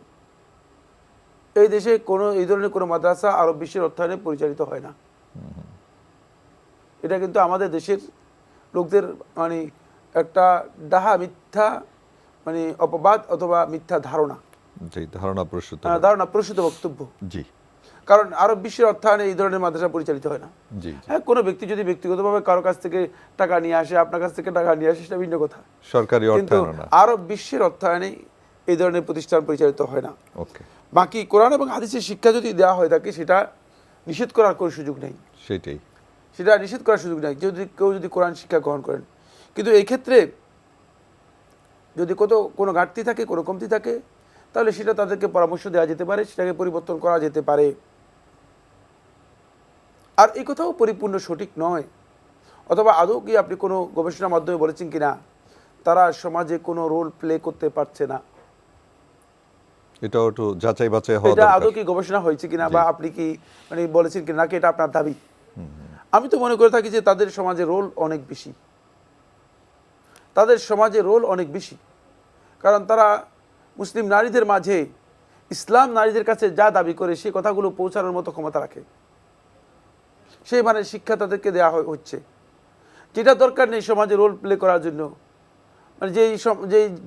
এই দেশে এই ধরনের কোনো মাদ্রাসা আরব বিশ্বের অর্থায়নে পরিচালিত হয় না, এটা কিন্তু আমাদের দেশের লোকদের মানে একটা ডাহা মিথ্যা মানে অপবাদ অথবা মিথ্যা ধারণা, জি, ধারণা প্রসূত বক্তব্য। জি, কারণ আরব বিশ্বের অর্থায়নে এই ধরনের মাদ্রাসা পরিচালিত হয় না। জি, হ্যাঁ, কোনো ব্যক্তি যদি ব্যক্তিগতভাবে কারো কাছ থেকে টাকা নিয়ে আসে, আপনার কাছ থেকে টাকা নিয়ে আসে, সেটা ভিন্ন কথা। সরকারি কিন্তু অর্থায়ন না। আরব বিশ্বের অর্থায়নে এই ধরনের প্রতিষ্ঠান পরিচালিত হয় না। ওকে, বাকি কোরআন এবং হাদিসের শিক্ষা যদি দেওয়া হয় থাকে, সেটা নিষেধ করার কোনো সুযোগ নেই। সেটা নিষেধ করার সুযোগ নেই যদি কেউ যদি কোরআন শিক্ষা গ্রহণ করেন। কিন্তু এই ক্ষেত্রে যদি কোনো ঘাটতি থাকে, কোনো কমতি থাকে, তাহলে সেটা তাদেরকে পরামর্শ দেওয়া যেতে পারে, সেটাকে পরিবর্তন করা যেতে পারে। আর এই কথাও পরিপূর্ণ সঠিক নয়, অথবা আদৌ কি আপনি কোনো গবেষণার মাধ্যমে বলেছেন কিনা তারা সমাজে কোনো রোল প্লে করতে পারছে না, এটাও একটু যাচাই বাছাই হওয়া এটা দরকার। আদৌ কি গবেষণা হয়েছে কিনা, বা আপনি কি মানে বলেছেন কিনা, নাকি এটা আপনার দাবি? আমি তো মনে করে থাকি যে তাদের সমাজে রোল অনেক বেশি, তাদের সমাজে রোল অনেক বেশি। কারণ তারা মুসলিম নারীদের মাঝে ইসলাম নারীদের কাছে যা দাবি করে সেই কথাগুলো পৌঁছানোর মতো ক্ষমতা রাখে, সেই মানে শিক্ষা তাদেরকে দেওয়া হচ্ছে, যেটা দরকার নেই সমাজে রোল প্লে করার জন্য। মানে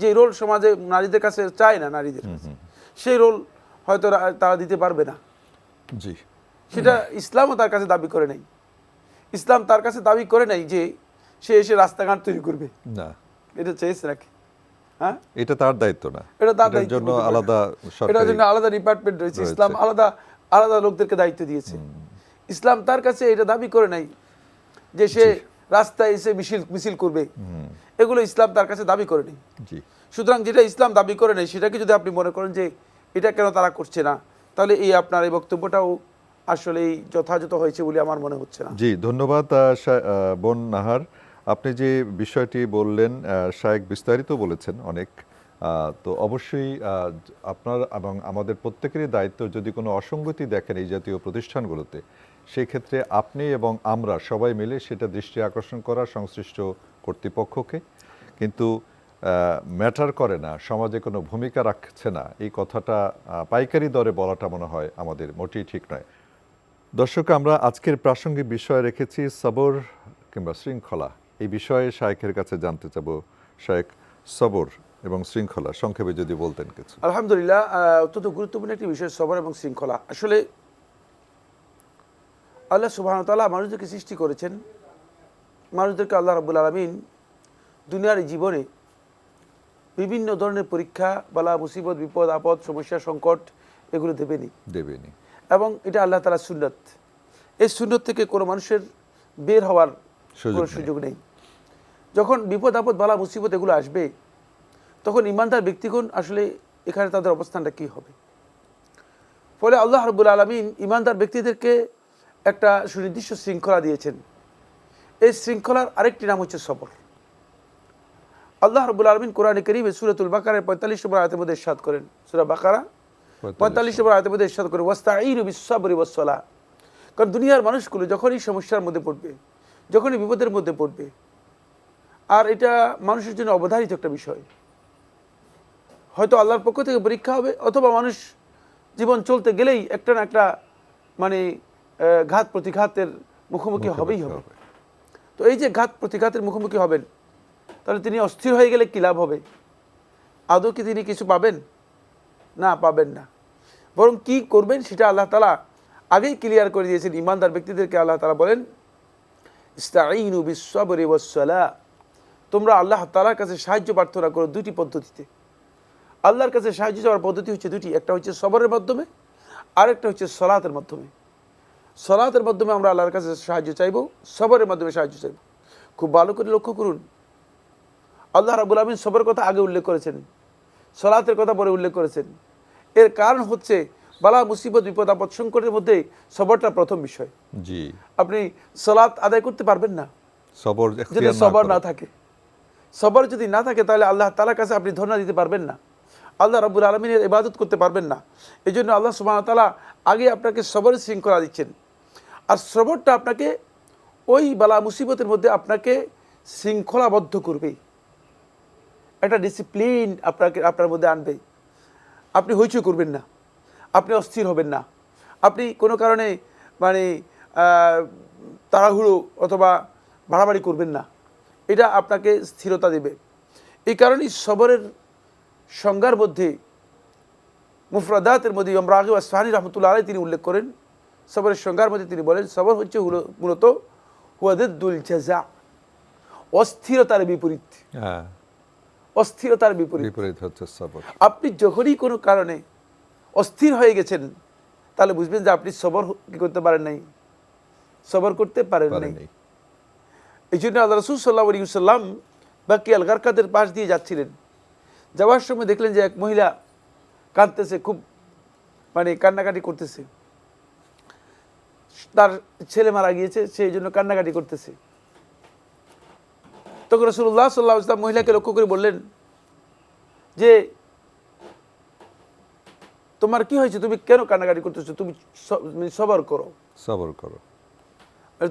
যেই রোল সমাজে নারীদের কাছে চায় না, নারীদের সেই রোল হয়তো তারা দিতে পারবে না। জি, সেটা ইসলামও তার কাছে দাবি করে নাই। ইসলাম তার কাছে দাবি করে নাই যে সে এসে রাস্তাঘাট তৈরি করবে, না, এটা চেয়েছে নাকি? হ্যাঁ, এটা তার দায়িত্ব না, এটা তার এটার দায়িত্ব, জন্য আলাদা এটার জন্য আলাদা ডিপার্টমেন্ট রয়েছে। ইসলাম আলাদা আলাদা লোকদেরকে দায়িত্ব দিয়েছে। ইসলাম তার কাছে এটা দাবি করে নাই যে সে রাস্তায় এসে মিছিল করবে, এগুলো ইসলাম তার কাছে দাবি করে নেই। সুতরাং যেটা ইসলাম দাবি করে নেই সেটাকে যদি আপনি মনে করেন যে এটা কেন তারা করছে না, তাহলে এই আপনার এই বক্তব্যটাও আসলে যথাযথ হয়েছে বলে আমার মনে হচ্ছে না। জি, ধন্যবাদ বোন নাহার। আপনি যে বিষয়টি বললেন, শায়েখ বিস্তারিত বলেছেন অনেক। তো অবশ্যই আপনার এবং আমাদের প্রত্যেকেরই দায়িত্ব, যদি কোনো অসঙ্গতি দেখেন এই জাতীয় প্রতিষ্ঠানগুলোতে, সেই ক্ষেত্রে আপনি এবং আমরা সবাই মিলে সেটা দৃষ্টি আকর্ষণ করা সংশ্লিষ্ট কর্তৃপক্ষকে। কিন্তু ম্যাটার করে না, সমাজে কোনো ভূমিকা রাখছে না, এই কথাটা পাইকারি দরে বলাটা মনে হয় আমাদের মোটেই ঠিক নয়। দর্শক, আমরা আজকের প্রাসঙ্গিক বিষয় রেখেছি সবর কিংবা শৃঙ্খলা। এই বিষয়ে শায়েখের কাছে জানতে চাব, শায়েখ, সবর এবং শৃঙ্খলা সংক্ষেপে যদি বলতেন কিছু। আলহামদুলিল্লাহ, অত্যন্ত গুরুত্বপূর্ণ একটি বিষয় সবর এবং শৃঙ্খলা। আসলে আল্লাহ সুবহানাহু ওয়া তাআলা মানুষদেরকে সৃষ্টি করেছেন, মানুষদেরকে আল্লাহ রাব্বুল আলামিন দুনিয়ার জীবনে বিভিন্ন ধরনের পরীক্ষা, বালা, মুসিবত, বিপদ আপদ, সমস্যা, সংকট এগুলো দেবেনি। এবং এটা আল্লাহ তাআলার সুন্নাত। এই সুন্নাত থেকে কোনো মানুষের বের হওয়ার কোনো সুযোগ নেই। যখন বিপদ আপদ, বালা, মুসিবত এগুলো আসবে, তখন ইমানদার ব্যক্তিগণ আসলে এখানে তাদের অবস্থানটা কী হবে? ফলে আল্লাহ রাব্বুল আলামিন ইমানদার ব্যক্তিদেরকে একটা সুনির্দিষ্ট শৃঙ্খলা দিয়েছেন। এই শৃঙ্খলার আরেকটি নাম হচ্ছে সবর। আল্লাহ রাব্বুল আলামিন কোরআনে কারীমে সূরাতুল বাকারার 45 নম্বর আয়াতের মধ্যে ইরশাদ করেন, সূরা বাকারা 45 নম্বর আয়াতের মধ্যে ইরশাদ করেন, ওয়াস্তাঈনু বিস-সাবরি ওয়াস-সালাহ। কারণ দুনিয়ার মানুষগুলো যখনই সমস্যার মধ্যে পড়বে, যখনই বিপদের মধ্যে পড়বে, আর এটা মানুষের জন্য অবধারিত একটা বিষয়, হয়তো আল্লাহর পক্ষ থেকে পরীক্ষা হবে, অথবা মানুষ জীবন চলতে গেলেই একটা না একটা মানে ঘাত প্রতিঘাতের মুখোমুখি হবেই হবে। তো এই যে ঘাত প্রতিঘাতের মুখোমুখি হবেন, তাহলে তিনি অস্থির হয়ে গেলে কী লাভ হবে? আদৌ কি তিনি কিছু পাবেন? না, পাবেন না। বরং কি করবেন সেটা আল্লাহ তাআলা আগেই ক্লিয়ার করে দিয়েছেন। ইমানদার ব্যক্তিদেরকে আল্লাহ তাআলা বলেন, ইস্তাঈনু বিস-সাবরি ওয়াস-সালাহ, তোমরা আল্লাহ তাআলার কাছে সাহায্য প্রার্থনা করো দুটি পদ্ধতিতে। আল্লাহর কাছে সাহায্য চাওয়ার পদ্ধতি হচ্ছে দুটি, একটা হচ্ছে সবরের মাধ্যমে, আরেকটা হচ্ছে সালাতের মাধ্যমে। সালাতের মাধ্যমে আমরা আল্লাহর কাছে সাহায্য চাইব, সবরের মাধ্যমে সাহায্য চাইব। খুব ভালো করে লক্ষ্য করুন, আল্লাহ রাব্বুল আলামিন সবরের কথা আগে উল্লেখ করেছেন, সালাতের কথা পরে উল্লেখ করেছেন। এর কারণ হচ্ছে বালা, মুসিবত, বিপদ আপদ, সংকটের মধ্যে সবরটা প্রথম বিষয়। জি, আপনি সালাত আদায় করতে পারবেন না যদি সবর না থাকে। সবর যদি না থাকে তাহলে আল্লাহ তাআলার কাছে আপনি ধর্ণা দিতে পারবেন না, আল্লাহ রাব্বুল আলামিনের ইবাদত করতে পারবেন না। এই জন্য আল্লাহ সুবহানাহু ওয়া তাআলা আগে আপনাকে সবরের শৃঙ্খলা দিচ্ছেন। আর সবরটা আপনাকে ওই বালা মুসিবতের মধ্যে আপনাকে শৃঙ্খলাবদ্ধ করবে, একটা ডিসিপ্লিন আপনার মধ্যে আনবে। আপনি হইচই করবেন না, আপনি অস্থির হবেন না, আপনি কোনো কারণে মানে তাড়াহুড়ো অথবা বাড়াবাড়ি করবেন না, এটা আপনাকে স্থিরতা দেবে। এই কারণেই সবরের সংজ্ঞার মধ্যে মুফরাদাতের মধ্যে ইমাম রাগিব আসফাহানী রহমতুল্লাহ আলাইহি তিনি উল্লেখ করেন, সবরের সংজ্ঞার মধ্যে তিনি বলেন সবর হচ্ছে মূলত হুয়াদিদ্দুল জাযা, অস্থিরতার বিপরীত। হ্যাঁ, অস্থিরতার বিপরীত বিপরীত হচ্ছে সবর। আপনি যখনই কোনো কারণে অস্থির হয়ে গেছেন তাহলে বুঝবেন যে আপনি সবর কি করতে পারেন নাই, সবর করতে পারেন নাই। পারেননি। এই জন্য আল্লাহ রাসূল সাল্লাল্লাহু আলাইহি ওয়াসাল্লাম বাকি আল গারকাদের পাশ দিয়ে যাচ্ছিলেন, যাওয়ার সময় দেখলেন যে এক মহিলা কাঁদতেছে, খুব মানে কান্নাকাটি করতেছে, তার ছেলে মারা গিয়েছে সেই জন্য কান্নাকাটি করতেছে। তখন রাসূলুল্লাহ সাল্লাল্লাহু আলাইহি ওয়াসাল্লাম মহিলাকে লক্ষ্য করে বললেন যে তোমার কি হয়েছে, তুমি কেন কান্নাকাটি করতেছো, তুমি সবর করো, সবর করো,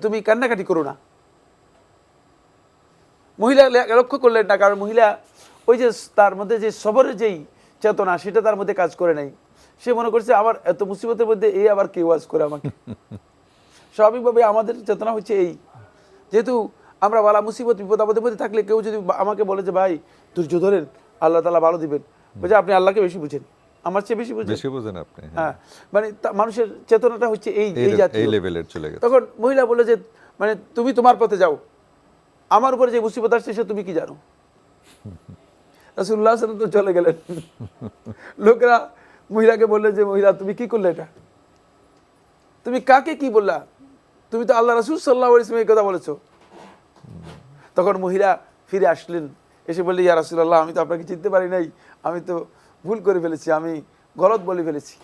তুমি কান্নাকাটি করো না। মহিলা লক্ষ্য করলেন না, কারণ মহিলা ওই যে তার মধ্যে যে সবরের যেই চেতনা সেটা তার মধ্যে কাজ করে নাই। সে মনে করছে আমার এত মুসিবতের মধ্যে এই আবার কে ওয়াজ করে আমাকে। স্বাভাবিকভাবে আমাদের চেতনা হচ্ছে এই, যেহেতু আমরা বালা মুসিবত বিপদ আপদের মধ্যে থাকলে কেউ যদি আমাকে বলে যে ভাই ধৈর্য ধরেন আল্লাহ তাআলা ভালো দিবেন, বলছে আপনি আল্লাহকে বেশি বুঝেন, আমার চেয়ে বেশি বুঝেন আপনি। হ্যাঁ, মানে মানুষের চেতনাটা হচ্ছে এই জাতীয়, এই লেভেলের চলে গেছে। তখন মহিলা বলে যে মানে তুমি তোমার পথে যাও, আমার উপরে যে মুসিবত আসছে সে তুমি কি জানো। রাসূলুল্লাহ সাল্লাল্লাহু আলাইহি ওয়াসাল্লাম তো চলে গেলেন। লোকেরা মহিলাকে বললেন যে মহিলা তুমি কি করলে, এটা তুমি কাকে কি বললা, তুমি তো আল্লাহ রাসূল সাল্লাল্লাহু আলাইহি ওয়াসাল্লাম এই কথা বলেছো। তখন মহিলা ফিরে আসলেন, এসে বললেন ইয়া রাসূলুল্লাহ আমি তো আপনাকে চিনতে পারি নাই, আমি তো ভুল করে ফেলেছি, আমি গলত বলে ফেলেছি,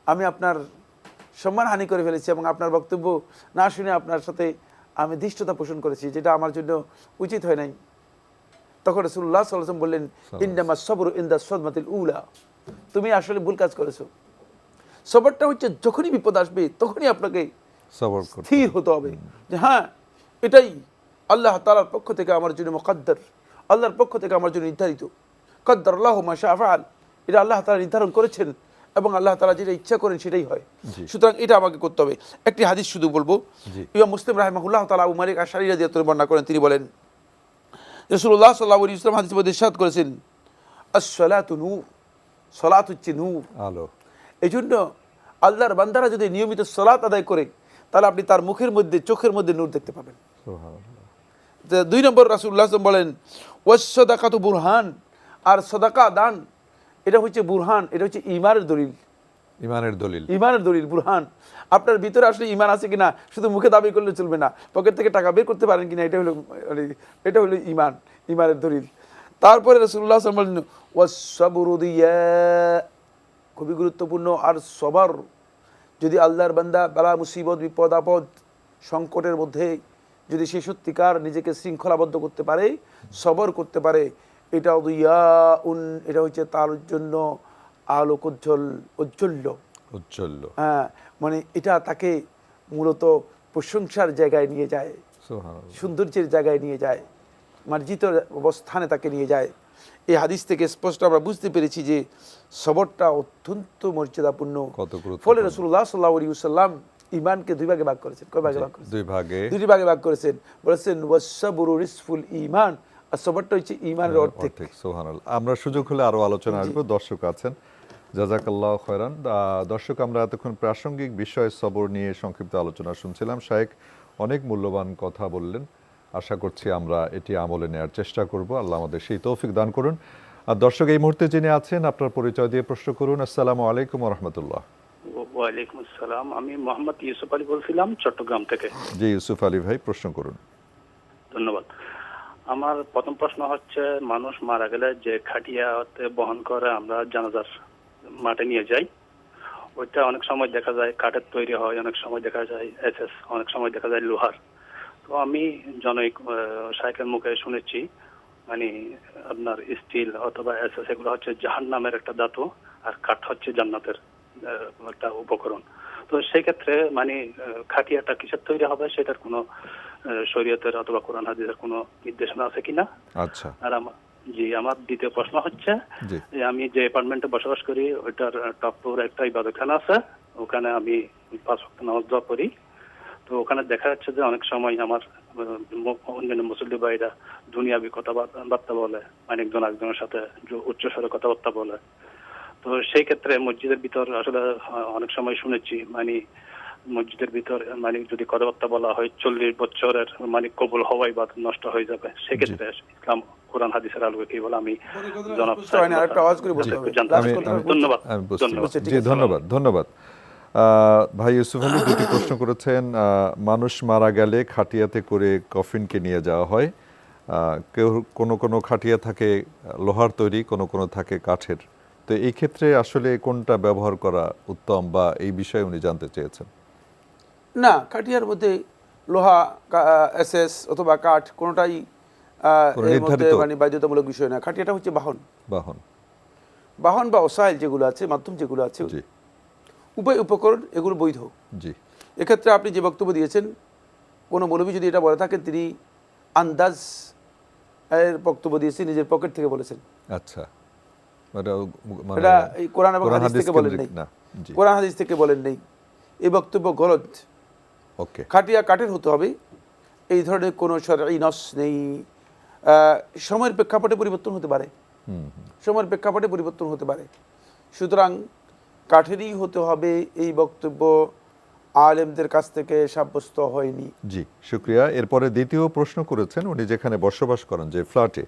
আমি আপনার সম্মানহানি করে ফেলেছি এবং আপনার বক্তব্য না শুনে আপনার সাথে আমি ধৃষ্টতা পোষণ করেছি, যেটা আমার জন্য উচিত হয় নাই। তখন রাসূলুল্লাহ সাল্লাল্লাহু আলাইহি ওয়াসাল্লাম বললেন ইন্নামাস সাবরু ইনদা সাদমাতিল উলা, তুমি আসলে ভুল কাজ করেছো। সবরটা হচ্ছে যখনই বিপদ আসবে তখনই আপনাকে সবর করতে স্থির হতে হবে যে হ্যাঁ এটাই আল্লাহ তাআলার পক্ষ থেকে আমার জন্য মুকদ্দর, আল্লাহর পক্ষ থেকে আমার জন্য নির্ধারিত, কদ্দারাল্লাহু মা শাআ ফাআল, এটা আল্লাহ তাআলা নির্ধারণ করেছেন এবং আল্লাহ তাআলা যেটা ইচ্ছা করেন সেটাই হয়। সুতরাং এটা আমাকে করতে হবে। একটি হাদিস শুধু বলবো, ইমাম মুসলিম রাহিমাহুল্লাহ তাআলা আবু মালিক আশআরী রাদিয়াল্লাহু আনহু বর্ণনা করেন, তিনি বলেন রাসূলুল্লাহ সাল্লাল্লাহু আলাইহি ওয়াসাল্লাম হাদিসে ইরশাদ করেছেন আস-সালাতু নূর, সালাত হচ্ছে নূর, আলো। এইজন্য আল্লাহর বান্দারা যদি নিয়মিত সালাত আদায় করে তাহলে আপনি তার মুখের মধ্যে চোখের মধ্যে নূর দেখতে পাবেন। সুবহানাল্লাহ। 2 নম্বর রাসূলুল্লাহ সাল্লাল্লাহু আলাইহি ওয়াসাল্লাম বলেন ওয়াস সাদাকাতু বুরহান, আর সাদাকা দান এটা হচ্ছে বুরহান, এটা হচ্ছে ঈমানের দলিল, ঈমানের দলিল, ঈমানের দলিল বুরহান। আপনার ভিতরে আসলে ঈমান আছে কিনা শুধু মুখে দাবি করলে চলবে না, পকেট থেকে টাকা বের করতে পারেন কিনা এটা হলো ঈমান, ঈমানের দলিল। তারপরে রাসূলুল্লাহ সাল্লাল্লাহু আলাইহি ওয়াসাল্লাম বলেন ওয়াস সাবরু দিয়া, খুবই গুরুত্বপূর্ণ। আর সবর, যদি আল্লাহর বান্দা বালা মুসিবত বিপদ আপদ সংকটের মধ্যে যদি সে সত্যিকার নিজেকে শৃঙ্খলাবদ্ধ করতে পারে, সবর করতে পারে, এটা দিয়াউন, এটা হচ্ছে তার জন্য আলোক ঔজ্জ্বল্য। হ্যাঁ, মানে এটা তাকে মূলত প্রশংসার জায়গায় নিয়ে যায়, সৌন্দর্যের জায়গায় নিয়ে যায়, মার্জিত অবস্থানে তাকে নিয়ে যায়। এই হাদিস থেকে স্পষ্ট আমরা বুঝতে পেরেছি যে সবরটা অত্যন্ত মর্যাদাপূর্ণ। ফলে রাসূলুল্লাহ সাল্লাল্লাহু আলাইহি ওয়াসাল্লাম ঈমানকে দুই ভাগে ভাগ করেছেন। কয় ভাগে ভাগ করেছেন? দুই ভাগে ভাগ করেছেন। বলেছেন ওয়াস-সাবরু রিসফুল ঈমান, আর সবরটা হচ্ছে ঈমানের অর্ধেক। সুবহানাল্লাহ। আমরা সুযোগ হলে আরো আলোচনা আসব, দর্শক আছেন, জাযাকাল্লাহু খায়রান। দর্শক আমরা এতক্ষণ প্রাসঙ্গিক বিষয় সবর নিয়ে সংক্ষিপ্ত আলোচনা শুনছিলাম। শায়েখ অনেক মূল্যবান কথা বললেন, আশা করছি আমরা এটি আমলে নেওয়ার চেষ্টা করব। আল্লাহ আমাদের সেই তৌফিক দান করুন। আর দর্শক এই মুহূর্তে যিনি আছেন আপনার পরিচয় দিয়ে প্রশ্ন করুন। আসসালামু আলাইকুম ওয়া রাহমাতুল্লাহ। ওয়ালাইকুম আসসালাম, আমি মোহাম্মদ ইউসুফ আলী বলছিলাম চট্টগ্রাম থেকে। জি ইউসুফ আলী ভাই, প্রশ্ন করুন। ধন্যবাদ। আমার প্রথম প্রশ্ন হচ্ছে, মানুষ মারা গেলে যে খাটিয়াতে বহন করে আমরা জানাজার মাঠে নিয়ে যাই, ওইটা অনেক সময় দেখা যায় কাঠের তৈরি হয়, অনেক সময় দেখা যায় এসএস, অনেক সময় দেখা যায় লোহার। তো আমি জনৈক শায়েখের মুখে শুনেছি মানে আপনার স্টিল অথবা এসএস এগুলো হচ্ছে জাহান্নামের একটা ধাতু, আর কাঠ হচ্ছে জান্নাতের একটা উপকরণ। তো সেই ক্ষেত্রে মানে খাটিয়াটা কিসের তৈরি হবে সেটার কোনো শরীয়তের অথবা কোরআন হাদিসের কোনো নির্দেশনা আছে কিনা? আচ্ছা। আর আমার দ্বিতীয় প্রশ্ন হচ্ছে যে আমি যে অ্যাপার্টমেন্টে বসবাস করি ওইটার টপ ফ্লোরে একটা ইবাদতখানা আছে, ওখানে আমি 5 ওয়াক্ত নামাজ দোয়া করি। তো তো ওখানে দেখা যাচ্ছে যে অনেক সময় আমার অন্যান্য মুসল্লি ভাইরা দুনিয়াবি কথাবার্তা বলে, একজন একজনের সাথে উচ্চস্বরে কথাবার্তা বলে। তো সেই ক্ষেত্রে মসজিদের ভিতর আসলে অনেক সময় শুনেছি মসজিদের ভিতর যদি কথাবার্তা বলা হয় 40 বছরের কবুল হওয়াই বা নষ্ট হয়ে যাবে। সেক্ষেত্রে ইসলাম কোরআন হাদিসের আলোকে কি বলে আমি জনাব ধন্যবাদ। জি ধন্যবাদ, ধন্যবাদ। ভাই ইউসুফ আলী দুটি প্রশ্ন করেছেন। মানুষ মারা গেলে খাটিয়াতে করে কফিনকে নিয়ে যাওয়া হয়, কেউ কোনো খাটিয়া থাকে লোহার তৈরি, কোনো থাকে কাঠের। তো এই ক্ষেত্রে আসলে কোনটা ব্যবহার করা উত্তম বা এই বিষয়ে উনি জানতে চেয়েছেন। না, খাটিয়ার মধ্যে লোহা, এসএস অথবা কাঠ কোনোটাই এর মধ্যে বাধ্যতামূলক বিষয় না। খাটিয়াটা হচ্ছে বাহন বা ওসাইল যেগুলো আছে, মাধ্যম যেগুলো আছে, উপায় উপকরণ, এগুলো বৈধ। জি, এক্ষেত্রে আপনি যে বক্তব্য দিয়েছেন, কোনো মৌলবী যদি এটা বলে থাকেন, তিনি আন্দাজ এর বক্তব্য দিয়েছেন, নিজের পকেট থেকে বলেছেন। আচ্ছা, এটা এই কোরআন এবং হাদিস থেকে বলেন নাই, কোরআন হাদিস থেকে বলেন নাই, এই বক্তব্য গলত। ওকে, খাটিয়া কাঠের হতে হবে, এই ধরনের কোনো শরঈ নস নেই। সময়ের প্রেক্ষাপটে পরিবর্তন হতে পারে, সময়ের প্রেক্ষাপটে পরিবর্তন হতে পারে, সুতরাং কাঠেরই হতে হবে, এই বক্তব্য আলেমদের কাছ থেকে সাব্যস্ত হয়নি। জি, শুকরিয়া। এরপরে দ্বিতীয় প্রশ্ন করেছেন, উনি যেখানে বসবাস করেন, যে ফ্ল্যাটে,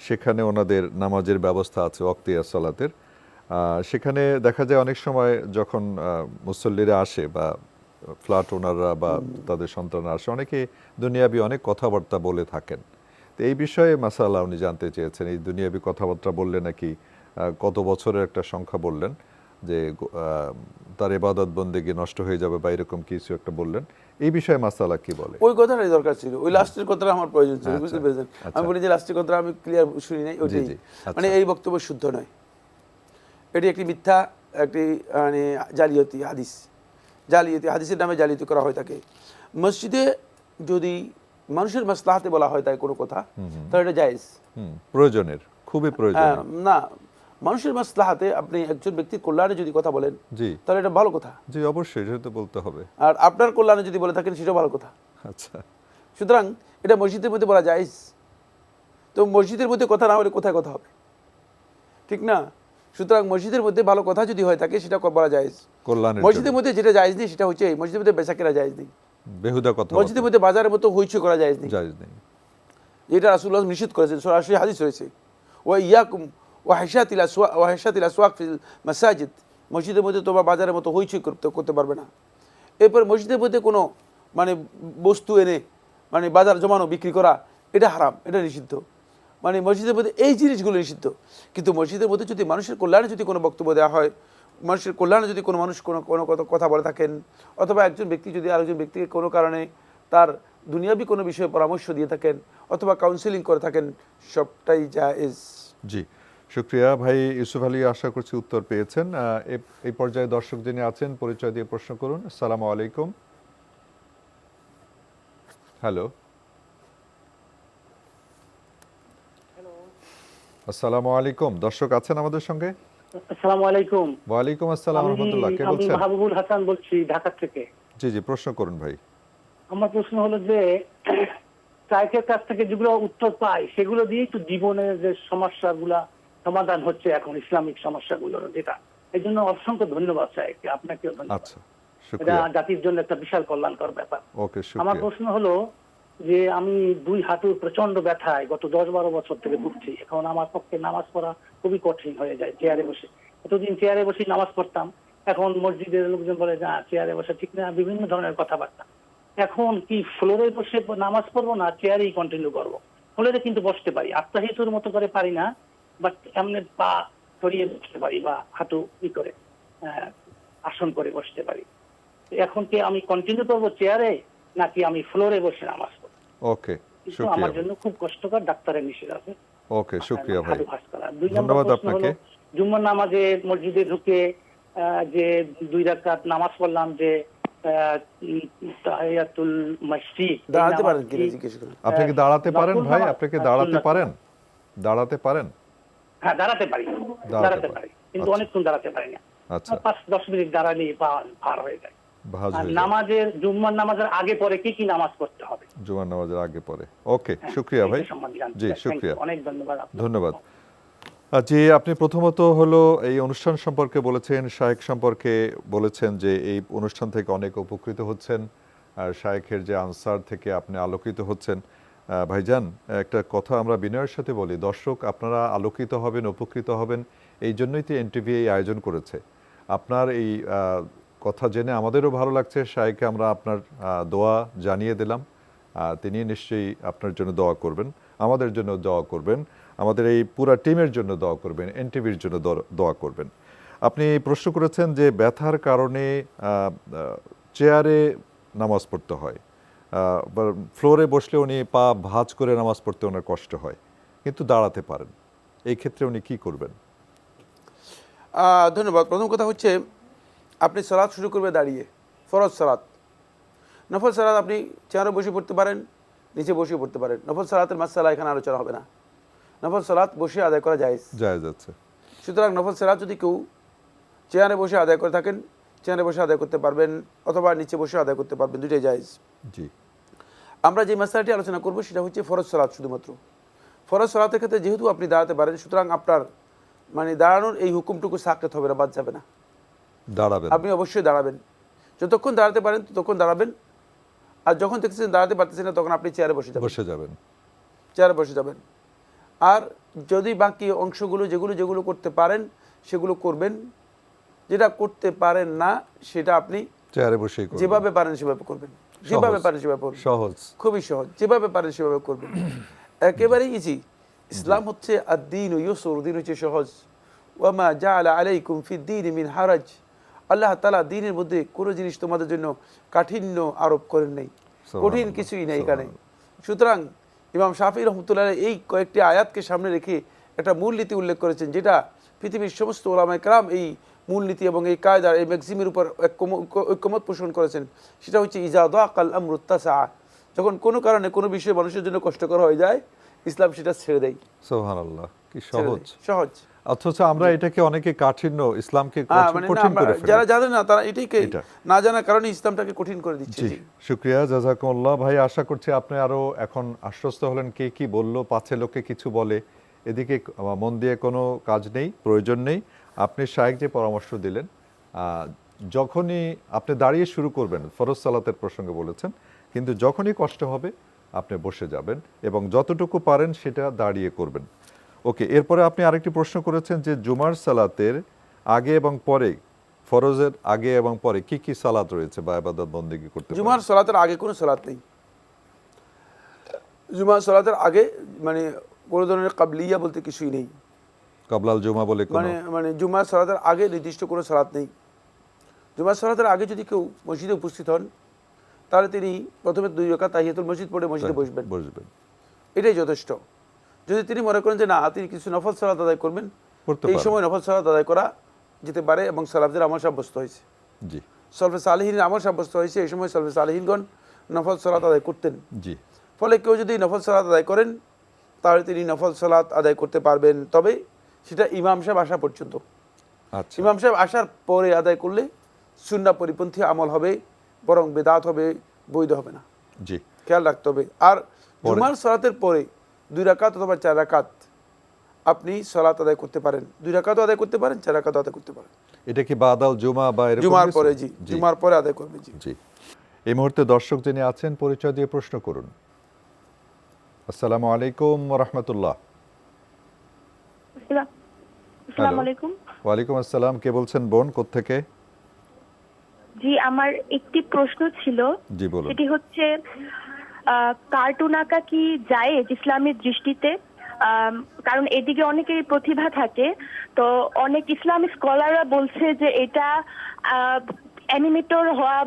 সেখানে ওনাদের নামাজের ব্যবস্থা আছে ওয়াক্তিয়া সালাতের। সেখানে দেখা যায় অনেক সময় যখন মুসল্লিরা আসে বা ফ্ল্যাট ওনাররা বা তাদের সন্তানরা আসে, অনেকে দুনিয়াবি অনেক কথাবার্তা বলে থাকেন। তো এই বিষয়ে মাসালা উনি জানতে চেয়েছেন। এই দুনিয়াবি কথাবার্তা বললে নাকি কত বছরের একটা সংখ্যা বললেন, যে তার ইবাদত বন্দেগী নষ্ট হয়ে যাবে বা এরকম কিছু একটা বললেন। এই বিষয়ে মাসালা কি বলে? ওই কথাটাই দরকার ছিল, ওই লাস্টের কথাটা আমার প্রয়োজন ছিল, বুঝতে পেরেছেন? আমি বলি যে লাস্টের কথাটা আমি ক্লিয়ার শুনি নাই, ওইটাই। মানে এই বক্তব্য শুদ্ধ নয়, এটি একটি মিথ্যা, একটি জালিয়াতি হাদিস, জালিয়াতি হাদিসের নামে জালিয়াতি করা হয় থাকে। মসজিদে যদি মানুষের মাসলাহাতে বলা হয় তাই কোনো কথা, তাহলে এটা জায়েজ, প্রয়োজনের, খুবই প্রয়োজনীয়। না, মানুষের মাসলাহাতে আপনি একজন ব্যক্তির কল্যাণে যদি কথা বলেন, তাহলে এটা ভালো কথা। জি, অবশ্যই সেটা তো বলতে হবে। আর আপনার কল্যাণে যদি বলে থাকেন, সেটাও ভালো কথা। আচ্ছা, সুতরাং এটা মসজিদের মধ্যে বলা জায়েজ। তো মসজিদের মধ্যে কথা না হলে কোথায় কথা হবে, ঠিক না? সুতরাং মসজিদের মধ্যে ভালো কথা যদি হয় থাকে, সেটা বলা জায়েজ। মসজিদের মধ্যে যেটা জায়েজ নেই, সেটা হচ্ছে মসজিদের মধ্যে বেচাকেনা জায়েজ নেই, বেহুদা কথা। মসজিদের মধ্যে বাজারের মতো হইচই করা জায়েজ নেই, যেটা রাসূলুল্লাহ নিষেধ করেছেন, সরাসরি হাদিস রয়েছে, ওয়া ইয়াকুম ওয়া হাশাতিল আসওয়াক ফিল মাসাজিদ, মসজিদের মধ্যে তোমার বাজারের মতো হইচই করতে পারবে না। এরপর মসজিদের মধ্যে কোনো বস্তু এনে বাজার জমানো, বিক্রি করা, এটা হারাম, এটা নিষিদ্ধ। মসজিদের মধ্যে এই জিনিসগুলো নিষিদ্ধ। কিন্তু মসজিদের মধ্যে যদি মানুষের কল্যাণে যদি কোনো বক্তব্য দেওয়া হয়, মানুষের কল্যাণে যদি কোনো মানুষ কোনো কথা বলে থাকেন, অথবা একজন ব্যক্তি যদি আরেকজন ব্যক্তিকে কোনো কারণে তার দুনিয়াবি কোনো বিষয়ে পরামর্শ দিয়ে থাকেন অথবা কাউন্সেলিং করে থাকেন, সবটাই জায়েজ। জি, শুকরিয়া ভাই ইউসুফ আলী, আশা করছি উত্তর পেয়েছেন। এই পর্যায়ে দর্শক যিনি আছেন, পরিচয় দিয়ে প্রশ্ন করুন। আসসালামু আলাইকুম। হ্যালো, আসসালামু আলাইকুম। দর্শক আছেন আমাদের সঙ্গে? আসসালামু আলাইকুম। ওয়ালাইকুম আসসালাম রাহমাতুল্লাহ। কে বলছেন? আমি মাহবুবুল হাসান বলছি, ঢাকা থেকে। জি জি, প্রশ্ন করুন ভাই। আমার প্রশ্ন হলো যে, শাইখের কাছ থেকে যেগুলো উত্তর পাই, সেগুলো দিয়েই তো জীবনের যে সমস্যাগুলা সমাধান হচ্ছে এখন, ইসলামিক সমস্যাগুলোর, যেটা এই জন্য অসংখ্য ধন্যবাদ শাইখকে, আপনাকেও ধন্যবাদ। আচ্ছা, এটা জাতির জন্য একটা বিশাল কল্যাণকর ব্যাপার। ওকে, শুকরিয়া। আমার প্রশ্ন হলো যে, আমি দুই হাঁটুর প্রচন্ড ব্যথায় গত 10-12 বছর থেকে ভুগছি। এখন আমার পক্ষে নামাজ পড়া খুবই কঠিন হয়ে যায় চেয়ারে বসে। এতদিন চেয়ারে বসে নামাজ পড়তাম, এখন মসজিদের লোকজন বলে না চেয়ারে বসে ঠিক না, বিভিন্ন ধরনের কথাবার্তা। এখন কি ফ্লোরে বসে নামাজ পড়বো না চেয়ারেই কন্টিনিউ করবো? ফ্লোরে কিন্তু বসতে পারি, আত্মাহিতুর মতো করে পারি না, বাট এমনি পা ছড়িয়ে বসতে পারি বা হাঁটু করে আসন করে বসতে পারি। এখন কি আমি কন্টিনিউ করবো চেয়ারে, নাকি আমি ফ্লোরে বসে নামাজ পড়বো? ওকে, শুকরিয়া। আমার জন্য খুব কষ্টকর, ডাক্তারের নিষেধ আছে। ওকে, শুকরিয়া ভাই, ধন্যবাদ আপনাকে। জুম্মার নামাজে মসজিদে ঢুকে যে 2 রাকাত নামাজ পড়লাম, যে তাহিয়াতুল মসজিদ, দাঁড়াতে পারেন কিনা জিজ্ঞেস করুন। আপনি কি দাঁড়াতে পারেন ভাই? আপনি কি দাঁড়াতে পারেন? দাঁড়াতে পারেন? হ্যাঁ, দাঁড়াতে পারি, কিন্তু অনেকক্ষণ দাঁড়াতে পারি না। আচ্ছা, 5-10 মিনিট দাঁড়ালেই পা ভার হয়ে যায়। ভাঁজ আর হয়ে যায়। নামাজের জুম্মার নামাজের আগে পরে কি কি নামাজ পড়তে হবে? জুমার নামাজের আগে পরে। ওকে, শুক্রিয়া ভাই। এটা সম্বন্ধে জানতে জি, চাই। Thank you, শুক্রিয়া। অনেক ধন্যবাদ আপনাকে। ধন্যবাদ। জি, আপনি প্রথমত হলো এই অনুষ্ঠান সম্পর্কে বলেছেন, শায়েখ সম্পর্কে বলেছেন যে এই অনুষ্ঠান থেকে অনেক উপকৃত হচ্ছেন, আর শায়েখের যে আনসার থেকে আপনি আলোকিত হচ্ছেন। ভাইজান, একটা কথা আমরা বিনয়ের সাথে বলি, দর্শক আপনারা আলোকিত হবেন, উপকৃত হবেন, এই জন্যই তো এনটিভি এই আয়োজন করেছে। আপনার এই কথা জেনে আমাদেরও ভালো লাগছে। শায়েখকে আমরা আপনার দোয়া জানিয়ে দিলাম, তিনি নিশ্চয়ই আপনার জন্য দোয়া করবেন, আমাদের জন্য দোয়া করবেন, আমাদের এই পুরা টিমের জন্য দোয়া করবেন, এনটিভির জন্য দোয়া করবেন। আপনি প্রশ্ন করেছেন যে ব্যথার কারণে চেয়ারে নামাজ পড়তে হয়, ফ্লোরে বসলে উনি পা ভাঁজ করে নামাজ পড়তে ওনার কষ্ট হয়, কিন্তু দাঁড়াতে পারেন, এই ক্ষেত্রে উনি কি করবেন? ধন্যবাদ। প্রথম কথা হচ্ছে, আপনি সালাত শুরু করবে দাঁড়িয়ে, ফরজ সালাত। নফল সালাত আপনি চেয়ারে বসে পড়তে পারেন, নিচে বসে পড়তে পারেন। নফল সালাতের মাসআলা এখানে আলোচনা হবে না। নফল সালাত বসে আদায় করা জায়েজ। আছে। সুতরাং নফল সালাত যদি কেউ চেয়ারে বসে আদায় করে থাকেন, চেয়ারে বসে আদায় করতে পারবেন, অথবা নিচে বসে আদায় করতে পারবেন, দুটোই জায়েজ। জি। আমরা যে মাসআলাটি আলোচনা করব সেটা হচ্ছে ফরজ সালাত। শুধুমাত্র ফরজ সালাতের ক্ষেত্রে যেহেতু আপনি দাঁড়াতে পারেন, সুতরাং আপনার দাঁড়ানোর এই হুকুমটুকু সাকেত হবে না, বাদ যাবে না। দাঁড়াবেন, আপনি অবশ্যই দাঁড়াবেন, যতক্ষণ দাঁড়াতে পারেন ততক্ষণ দাঁড়াবেন। আর যখন দেখতেছেন দাঁড়াতে পারতেছেন না, তখন আপনি চেয়ারে বসে যাবেন, চেয়ারে বসে যাবেন। আর যদি বাকি অংশগুলো যেগুলো করতে পারেন সেগুলো করবেন, যেটা করতে পারেন না সেটা আপনি চেয়ারে বসে যেভাবে পারেন সেভাবে করবেন, যেভাবে পারেন সেভাবে করবেন। সহজ, খুবই সহজ, যেভাবে পারেন সেভাবে করবেন, একেবারেই ইজি। ইসলাম হচ্ছে আদ-দীন ইউসর, দিন হচ্ছে সহজ। ওয়ামা জাআলা আলাইকুম ফিদ-দীনি মিন হারাজ, আল্লাহ তাআলা দ্বীনের মধ্যে কোনো জিনিস তোমাদের জন্য কাঠিন্য আরোপ করেন নাই, কঠিন কিছুই নেই এখানে। সুতরাং ইমাম শাফি রহমতুল্লাহ এই কয়েকটি আয়াতকে সামনে রেখে একটা মূলনীতি উল্লেখ করেছেন, যেটা পৃথিবীর সমস্ত ওলামায়ে কেরাম এই মূলনীতি এবং এই কায়দার এই ম্যাক্সিমের উপর ঐক্যমত পোষণ করেছেন। সেটা হচ্ছে ইজা দাকাল আমরু তাসা, যখন কোনো কারণে কোনো বিষয়ে মানুষের জন্য কষ্টকর হয়ে যায়, ইসলাম সেটা ছেড়ে দেয়। সুবহানাল্লাহ, কি সহজ সহজ। অথচ আমরা এটাকে অনেকে কাঠিন্য, ইসলামকে কঠিন করে ফেলি। যারা জানে না তারা এটাকে না জানার কারণে ইসলামটাকে কঠিন করে দিচ্ছে। জি, শুকরিয়া, জাযাকুমুল্লাহ। ভাই, আশা করছি আপনি আরো এখন আশ্বস্ত হলেন। কে কি বললো, পাছে লোকে কিছু বলে, এদিকে মন দিয়ে কোনো কাজ নেই, প্রয়োজন নেই। আপনি শায়েখ যে পরামর্শ দিলেন, যখনই আপনি দাঁড়িয়ে শুরু করবেন, ফরজ সালাতের প্রসঙ্গে বলেছেন, কিন্তু যখনই কষ্ট হবে আপনি বসে যাবেন এবং যতটুকু পারেন সেটা দাঁড়িয়ে করবেন। ওকে, এরপরে আপনি আরেকটি প্রশ্ন করেছেন যে জুমার সালাতের আগে এবং পরে, ফরজের আগে এবং পরে কি কি সালাত রয়েছে বা ইবাদত বন্দেগী করতে পারেন? জুমার সালাতের আগে কোনো সালাত নেই। জুমার সালাতের আগে কোনো ধরনের কাবলিয়া বলতে কিছুই নেই। কাবলাল জুমা বলে জুমার সালাতের আগে নির্দিষ্ট কোনো সালাত নেই। জুমার সালাতের আগে যদি কেউ মসজিদে উপস্থিত হন, তাহলে তিনি প্রথমে 2 রাকাত তাহিয়াতুল মসজিদ পড়ে মসজিদে বসবেন, এটাই যথেষ্ট। যদি তিনি মনে করেন যে না, তিনি কিছু নফল সালাত আদায় করবেন, এই সময় নফল সালাত আদায় করা যেতে পারে এবং সালাফদের আমল সাব্যস্ত হয়েছে। জি, সলফে সালেহিনের আমল সাব্যস্ত হয়েছে। এই সময় সলফে সালেহিনগণ নফল সালাত আদায় করতেন। জি, ফলে কেউ যদি নফল সালাত আদায় করেন, তাহলে তিনি নফল সালাত আদায় করতে পারবেন, তবে সেটা ইমাম সাহেব আসা পর্যন্ত। ইমাম সাহেব আসার পরে আদায় করলে সুন্নাহ পরিপন্থী আমল হবে, বরং বেদাত হবে, বৈধ হবে না। জি, খেয়াল রাখতে হবে। আর জুমার সালাতের পরে 2 রাকাত অথবা 4 রাকাত আপনি সালাত আদায় করতে পারেন। 2 রাকাতও আদায় করতে পারেন, 4 রাকাতও আদায় করতে পারেন। এটা কি বাদাল জুমা বা এরকম? জুমার পরে। জি, জুমার পরে আদায় করবেন। জি। এই মুহূর্তে দর্শক যিনি আছেন, পরিচয় দিয়ে প্রশ্ন করুন। আসসালামু আলাইকুম ওয়া রাহমাতুল্লাহ। আসসালামু আলাইকুম। ওয়ালাইকুম আসসালাম। কে বলছেন বোন, কোত্থেকে? জি, আমার একটি প্রশ্ন ছিল। জি, বলুন। সেটি হচ্ছে কার্টুন আঁকা কি জায়েজ ইসলামের দৃষ্টিতে? কারণ এদিকে অনেকের প্রতিভা থাকে, তো অনেক ইসলামিক স্কলাররা বলছে যে এটা অ্যানিমেটর হওয়া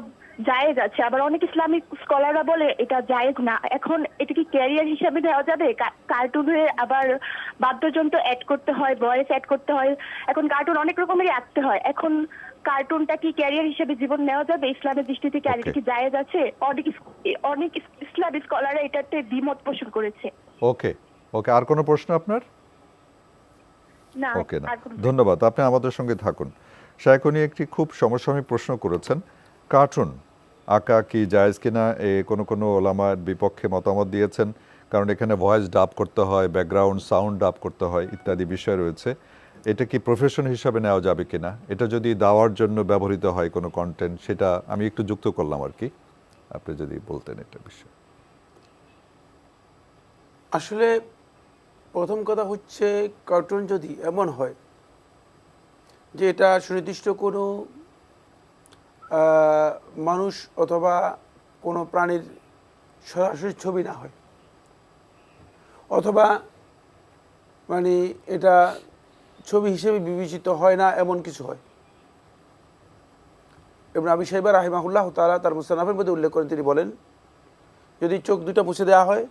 জায়েজ আছে, আবার অনেক ইসলামিক স্কলাররা বলে এটা জায়েজ না। এখন এটা কি ক্যারিয়ার হিসেবে দেওয়া যাবে? কার্টুনে আবার বাদ্যযন্ত্র অ্যাড করতে হয়, ভয়েস অ্যাড করতে হয়, এখন কার্টুন অনেক রকমেরই আঁকতে হয়। এখন কার্টুনটা কি ক্যারিয়ার হিসেবে জীবন নেওয়া যাবে ইসলামের দৃষ্টিতে? ক্যারিয়ার কি জায়েজ আছে? অনেক ইসলামিক স্কলাররা এটাতে দ্বিমত পোষণ করেছে। ওকে, ওকে, আর কোনো প্রশ্ন আপনার? না, ওকে, না, ধন্যবাদ। আপনি আমাদের সঙ্গে থাকুন। শায়েখ, উনি একটি খুব সমসাময়িক প্রশ্ন করেছেন কার্টুন আঁকা কি জায়েজ কিনা, কোনো ওলামার বিপক্ষে মতামত দিয়েছেন, কারণ এখানে ভয়েস ডাব করতে হয়, ব্যাকগ্রাউন্ড সাউন্ড ডাব করতে হয় ইত্যাদি বিষয় রয়েছে। এটা কি প্রফেশন হিসাবে নেওয়া যাবে কিনা, এটা যদি দাওয়ার জন্য ব্যবহৃত হয় কোনো কন্টেন্ট, সেটা আমি একটু যুক্ত করলাম আর কি, আপনি যদি বলতেন এটা বিষয়। আসলে প্রথম কথা হচ্ছে, কার্টুন যদি এমন হয় যে এটা সুনির্দিষ্ট কোনো মানুষ অথবা কোনো প্রাণীর সরাসরি ছবি না হয়, অথবা মানে এটা ছবি হিসেবে বিবেচিত হয় না এমন কিছু হয়। ইবনে আবি শাইবা রাহিমাহুল্লাহ তাআলা তার মুসনাফের মধ্যে উল্লেখ করেন, তিনি বলেন যদি চোখ দুটো মুছে দেওয়া হয়,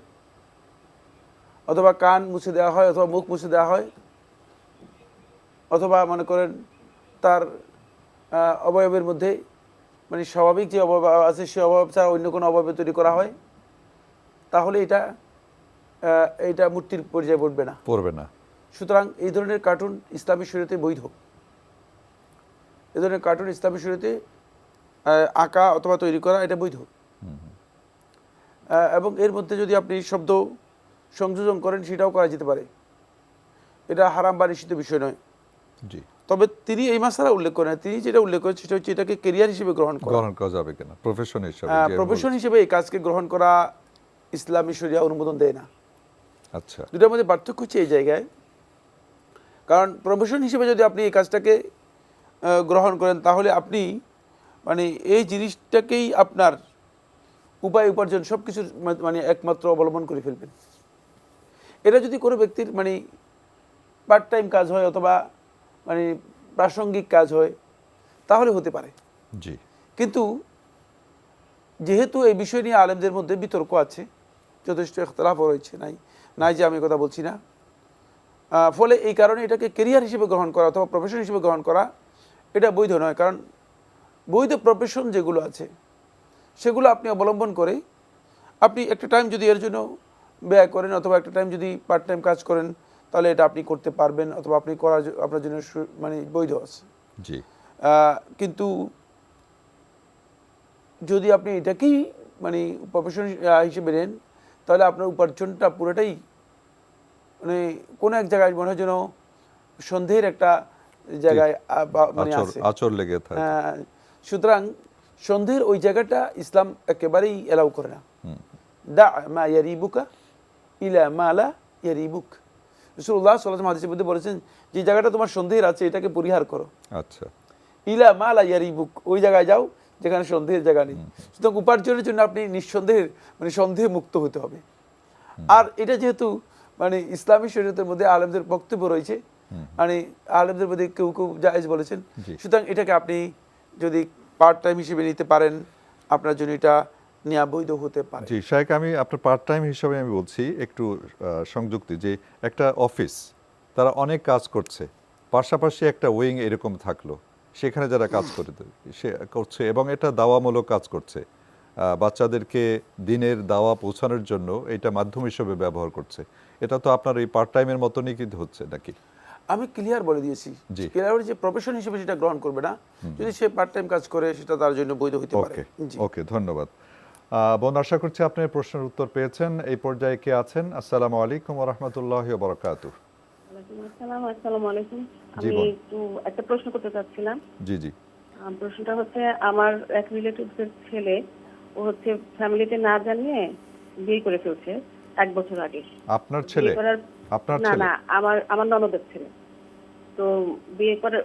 অথবা কান মুছে দেওয়া হয়, অথবা মুখ মুছে দেওয়া হয়, অথবা মনে করেন তার অবয়বের মধ্যে মানে স্বাভাবিক যে অবয়ব আছে সে অবয়ব ছাড়া অন্য কোনো অবয়ব তৈরি করা হয়, তাহলে এটা মূর্তির পর্যায়ে পড়বে না। সুতরাং এই ধরনের কার্টুন ইসলামী শরীয়তে বৈধ। এই ধরনের কার্টুন ইসলামী শরীয়তে আঁকা অথবা তৈরি করা এটা বৈধ। এবং এর মধ্যে যদি আপনি শব্দ সংযোজন করেন সেটাও করা যেতে পারে, এটা হারাম বা নিষিদ্ধ বিষয় নয়। জি, তবে তিনি এই মাসালা উল্লেখ করেন, তিনি যেটা উল্লেখ করেন সেটা হচ্ছে এটাকে কেরিয়ার হিসেবে গ্রহণ করা যাবে কিনা, প্রফেশন হিসেবে এই কাজকে গ্রহণ করা ইসলামী শরিয়া অনুমোদন দেয় না। আচ্ছা, দুটার মধ্যে পার্থক্য হচ্ছে এই জায়গায়, কারণ প্রফেশন হিসেবে যদি আপনি এই কাজটাকে গ্রহণ করেন তাহলে আপনি মানে এই জিনিসটাকেই আপনার উপায় উপার্জন সব কিছুর মানে একমাত্র অবলম্বন করে ফেলবেন। এটা যদি কোনো ব্যক্তির মানে পার্ট টাইম কাজ হয় অথবা মানে প্রাসঙ্গিক কাজ হয় তাহলে হতে পারে। জি, কিন্তু যেহেতু এই বিষয় নিয়ে আলেমদের মধ্যে বিতর্ক আছে, যথেষ্ট ইখতিলাফ রয়েছে, নাই যে আমি কথা বলছি না, ফলে এই কারণে এটাকে কেরিয়ার হিসেবে গ্রহণ করা অথবা প্রফেশন হিসেবে গ্রহণ করা এটা বৈধ নয়। কারণ বৈধ প্রফেশন যেগুলো আছে সেগুলো আপনি অবলম্বন করে আপনি একটা টাইম যদি এর জন্য ব্যয় করেন অথবা একটা টাইম যদি পার্ট টাইম কাজ করেন তাহলে এটা আপনি করতে পারবেন অথবা আপনি আপনার জন্য মানে বৈধ আছে। জি, কিন্তু যদি আপনি এটাকেই মানে প্রফেশন হিসেবে নেন তাহলে আপনার উপার্জনটা পুরোটাই মানে কোনো এক জায়গায় মনে হয় যেন সন্দেহের একটা জায়গায় মানে আছে, আচর লেগে থাকে। সুতরাং সন্দেহের ওই জায়গাটা ইসলাম একেবারেই এলাও করে না। দা মা ইয়ারিবুকা ইলা মা লা ইয়ারিবুক, রাসূলুল্লাহ সাল্লাল্লাহু আলাইহি ওয়াসাল্লাম হাদিসের মধ্যে বলেছেন যে জায়গাটা তোমার সন্দেহের আছে এটাকে পরিহার করো। আচ্ছা, ইলা মা লা ইয়ারিবুক, ওই জায়গায় যাও যেখানে সন্দেহের জায়গা নেই। সুতরাং উপার্জনের জন্য আপনি নিঃসন্দেহের মানে সন্দেহ মুক্ত হতে হবে। আর এটা যেহেতু মানে ইসলামী শরীয়তের মধ্যে আলেমদের বক্তব্য রয়েছে, মানে আলেমদের মধ্যে কেউ কেউ জায়েজ বলেছেন, সুতরাং এটাকে আপনি যদি পার্ট টাইম হিসেবে নিতে পারেন আপনার জন্য এটা নেওয়া বৈধ হতে পারে। জি শাইখ, আমি আপনার পার্ট টাইম হিসাবে আমি বলছি একটু সংযুক্তি, যে একটা অফিস তারা অনেক কাজ করছে, পাশাপাশি একটা উইং এরকম থাকলো, সেখানে যারা কাজ করছে এবং এটা দাওয়ামূলক কাজ করছে, বাচ্চাদেরকে দিনের দাওয়া পৌঁছানোর জন্য এটা মাধ্যম হিসেবে ব্যবহার করছে, এটা তো আপনার এই পার্ট টাইমের মতনই কিন্তু হচ্ছে নাকি? আমি ক্লিয়ার বলে দিয়েছি, ক্লিয়ার যে প্রফেশন হিসেবে সেটা গ্রহণ করবে না, যদি সে পার্ট টাইম কাজ করে সেটা তার জন্য বৈধ হতে পারে। ওকে, ধন্যবাদ বোন, আশা করছি আপনি প্রশ্নের উত্তর পেয়েছেন। এই পর্যায়ে কে আছেন? আসসালামু আলাইকুম ওয়া রাহমাতুল্লাহি ওয়া বারাকাতুহু। আসসালামু আলাইকুম। আমি একটু একটা প্রশ্ন করতে চাচ্ছিলাম। জি জি। প্রশ্নটা হচ্ছে, আমার এক রিলেটিভসের ছেলে, ও হচ্ছে ফ্যামিলিতে না জানিয়ে বিয়ে করে ফেলছে 1 বছর আগে। আপনার ছেলে? আপনার ছেলে? না, আমার ননদের ছেলে। তো বিয়ে করে,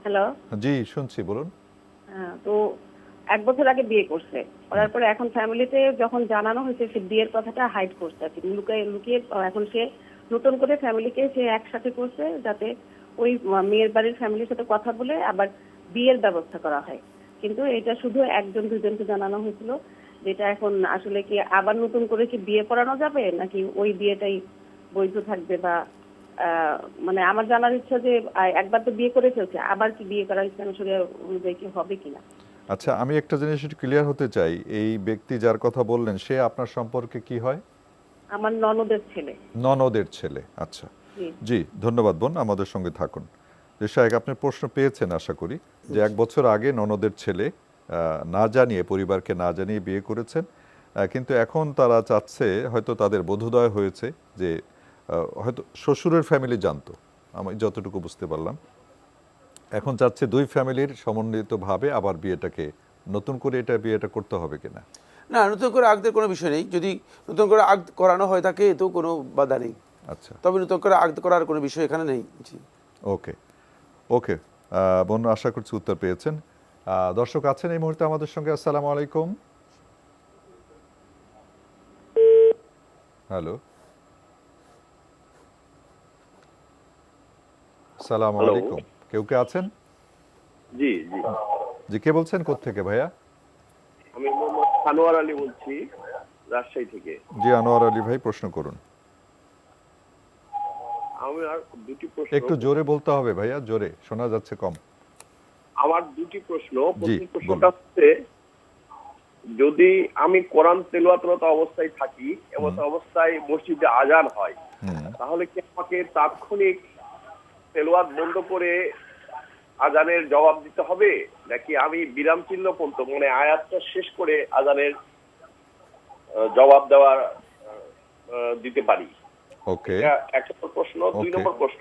হ্যালো জি শুনছি, বলুন। হ্যাঁ, তো 1 বছর আগে বিয়ে করছে, করার পরে এখন ফ্যামিলিতে যখন জানানো হয়েছে সে বিয়ের কথাটা হাইড করছে আর কি, লুকিয়ে এখন সে নতুন করে ফ্যামিলিকে সে একসাথে করছে যাতে ওই মেয়ের বাড়ির ফ্যামিলির সাথে কথা বলে আবার বিয়ের ব্যবস্থা করা হয়। কিন্তু এটা শুধু 1-2জনকে জানানো হয়েছিল, যেটা এখন আসলে কি আবার নতুন করে কি বিয়ে করানো যাবে নাকি ওই বিয়েটাই বৈধ থাকবে? বা মানে আমার জানার ইচ্ছা যে একবার তো বিয়ে করে ফেলছে, আবার কি বিয়ে করার ইচ্ছা অনুযায়ী কি হবে কিনা। আচ্ছা, আমি একটা জিনিস একটু ক্লিয়ার হতে চাই, এই ব্যক্তি যার কথা বললেন সে আপনার সম্পর্কে কি হয়? আমার ননদের ছেলে। ননদের ছেলে, আচ্ছা। জি ধন্যবাদ বোন, আমাদের সঙ্গে থাকুন। যে শাইখ, আপনি প্রশ্ন পেয়েছেন আশা করি, যে 1 বছর আগে ননদের ছেলে না জানিয়ে, পরিবারকে না জানিয়ে বিয়ে করেছেন, কিন্তু এখন তারা চাচ্ছে, হয়তো তাদের বোধোদয় হয়েছে যে হয়তো শ্বশুরের ফ্যামিলি জানতো, আমি যতটুকু বুঝতে পারলাম, এখন চাচ্ছে দুই ফ্যামিলির সমন্বিতভাবে আবার নতুন করে বিয়েটা করতে হবে কিনা। না, নতুন করে আগদের কোনো বিষয় নেই। যদি নতুন করে আগ করানো হয় থাকে এতেও কোনো বাধা নেই। আচ্ছা, তবে নতুন করে আগ করার কোনো বিষয় এখানে নেই। জি, ওকে ওকে। বোন, আশা করছি উত্তর পেয়েছেন। দর্শক আছেন এই মুহূর্তে আমাদের সঙ্গে। আসসালামু আলাইকুম। হ্যালো, আসসালামু আলাইকুম। কেউ কে আছেন? জি জি জি, কে বলছেন, কোত্থেকে ভাইয়া? আমি মোহাম্মদ আনোয়ার আলী বলছি, রাজশাহী থেকে। জি, আনোয়ার আলী ভাই, প্রশ্ন করুন। আমি আর দুটি প্রশ্ন। একটু জোরে বলতে হবে ভাইয়া, জোরে শোনা যাচ্ছে কম। আমার দুটি প্রশ্ন। জি, প্রথম প্রশ্নটা হচ্ছে, যদি আমি কোরআন তেলাওয়াতরত অবস্থায় থাকি, এমন অবস্থায় মসজিদে আজান হয়, তাহলে কি আমাকে তাৎক্ষণিক তেলাওয়াত বন্ধ করে আজানের জবাব দিতে হবে, নাকি আমি বিরাম চিহ্ন পর্যন্ত মানে আয়াতটা শেষ করে আজানের জবাব দিতে পারি? ওকে, এক নম্বর প্রশ্ন। দুই নম্বর প্রশ্ন,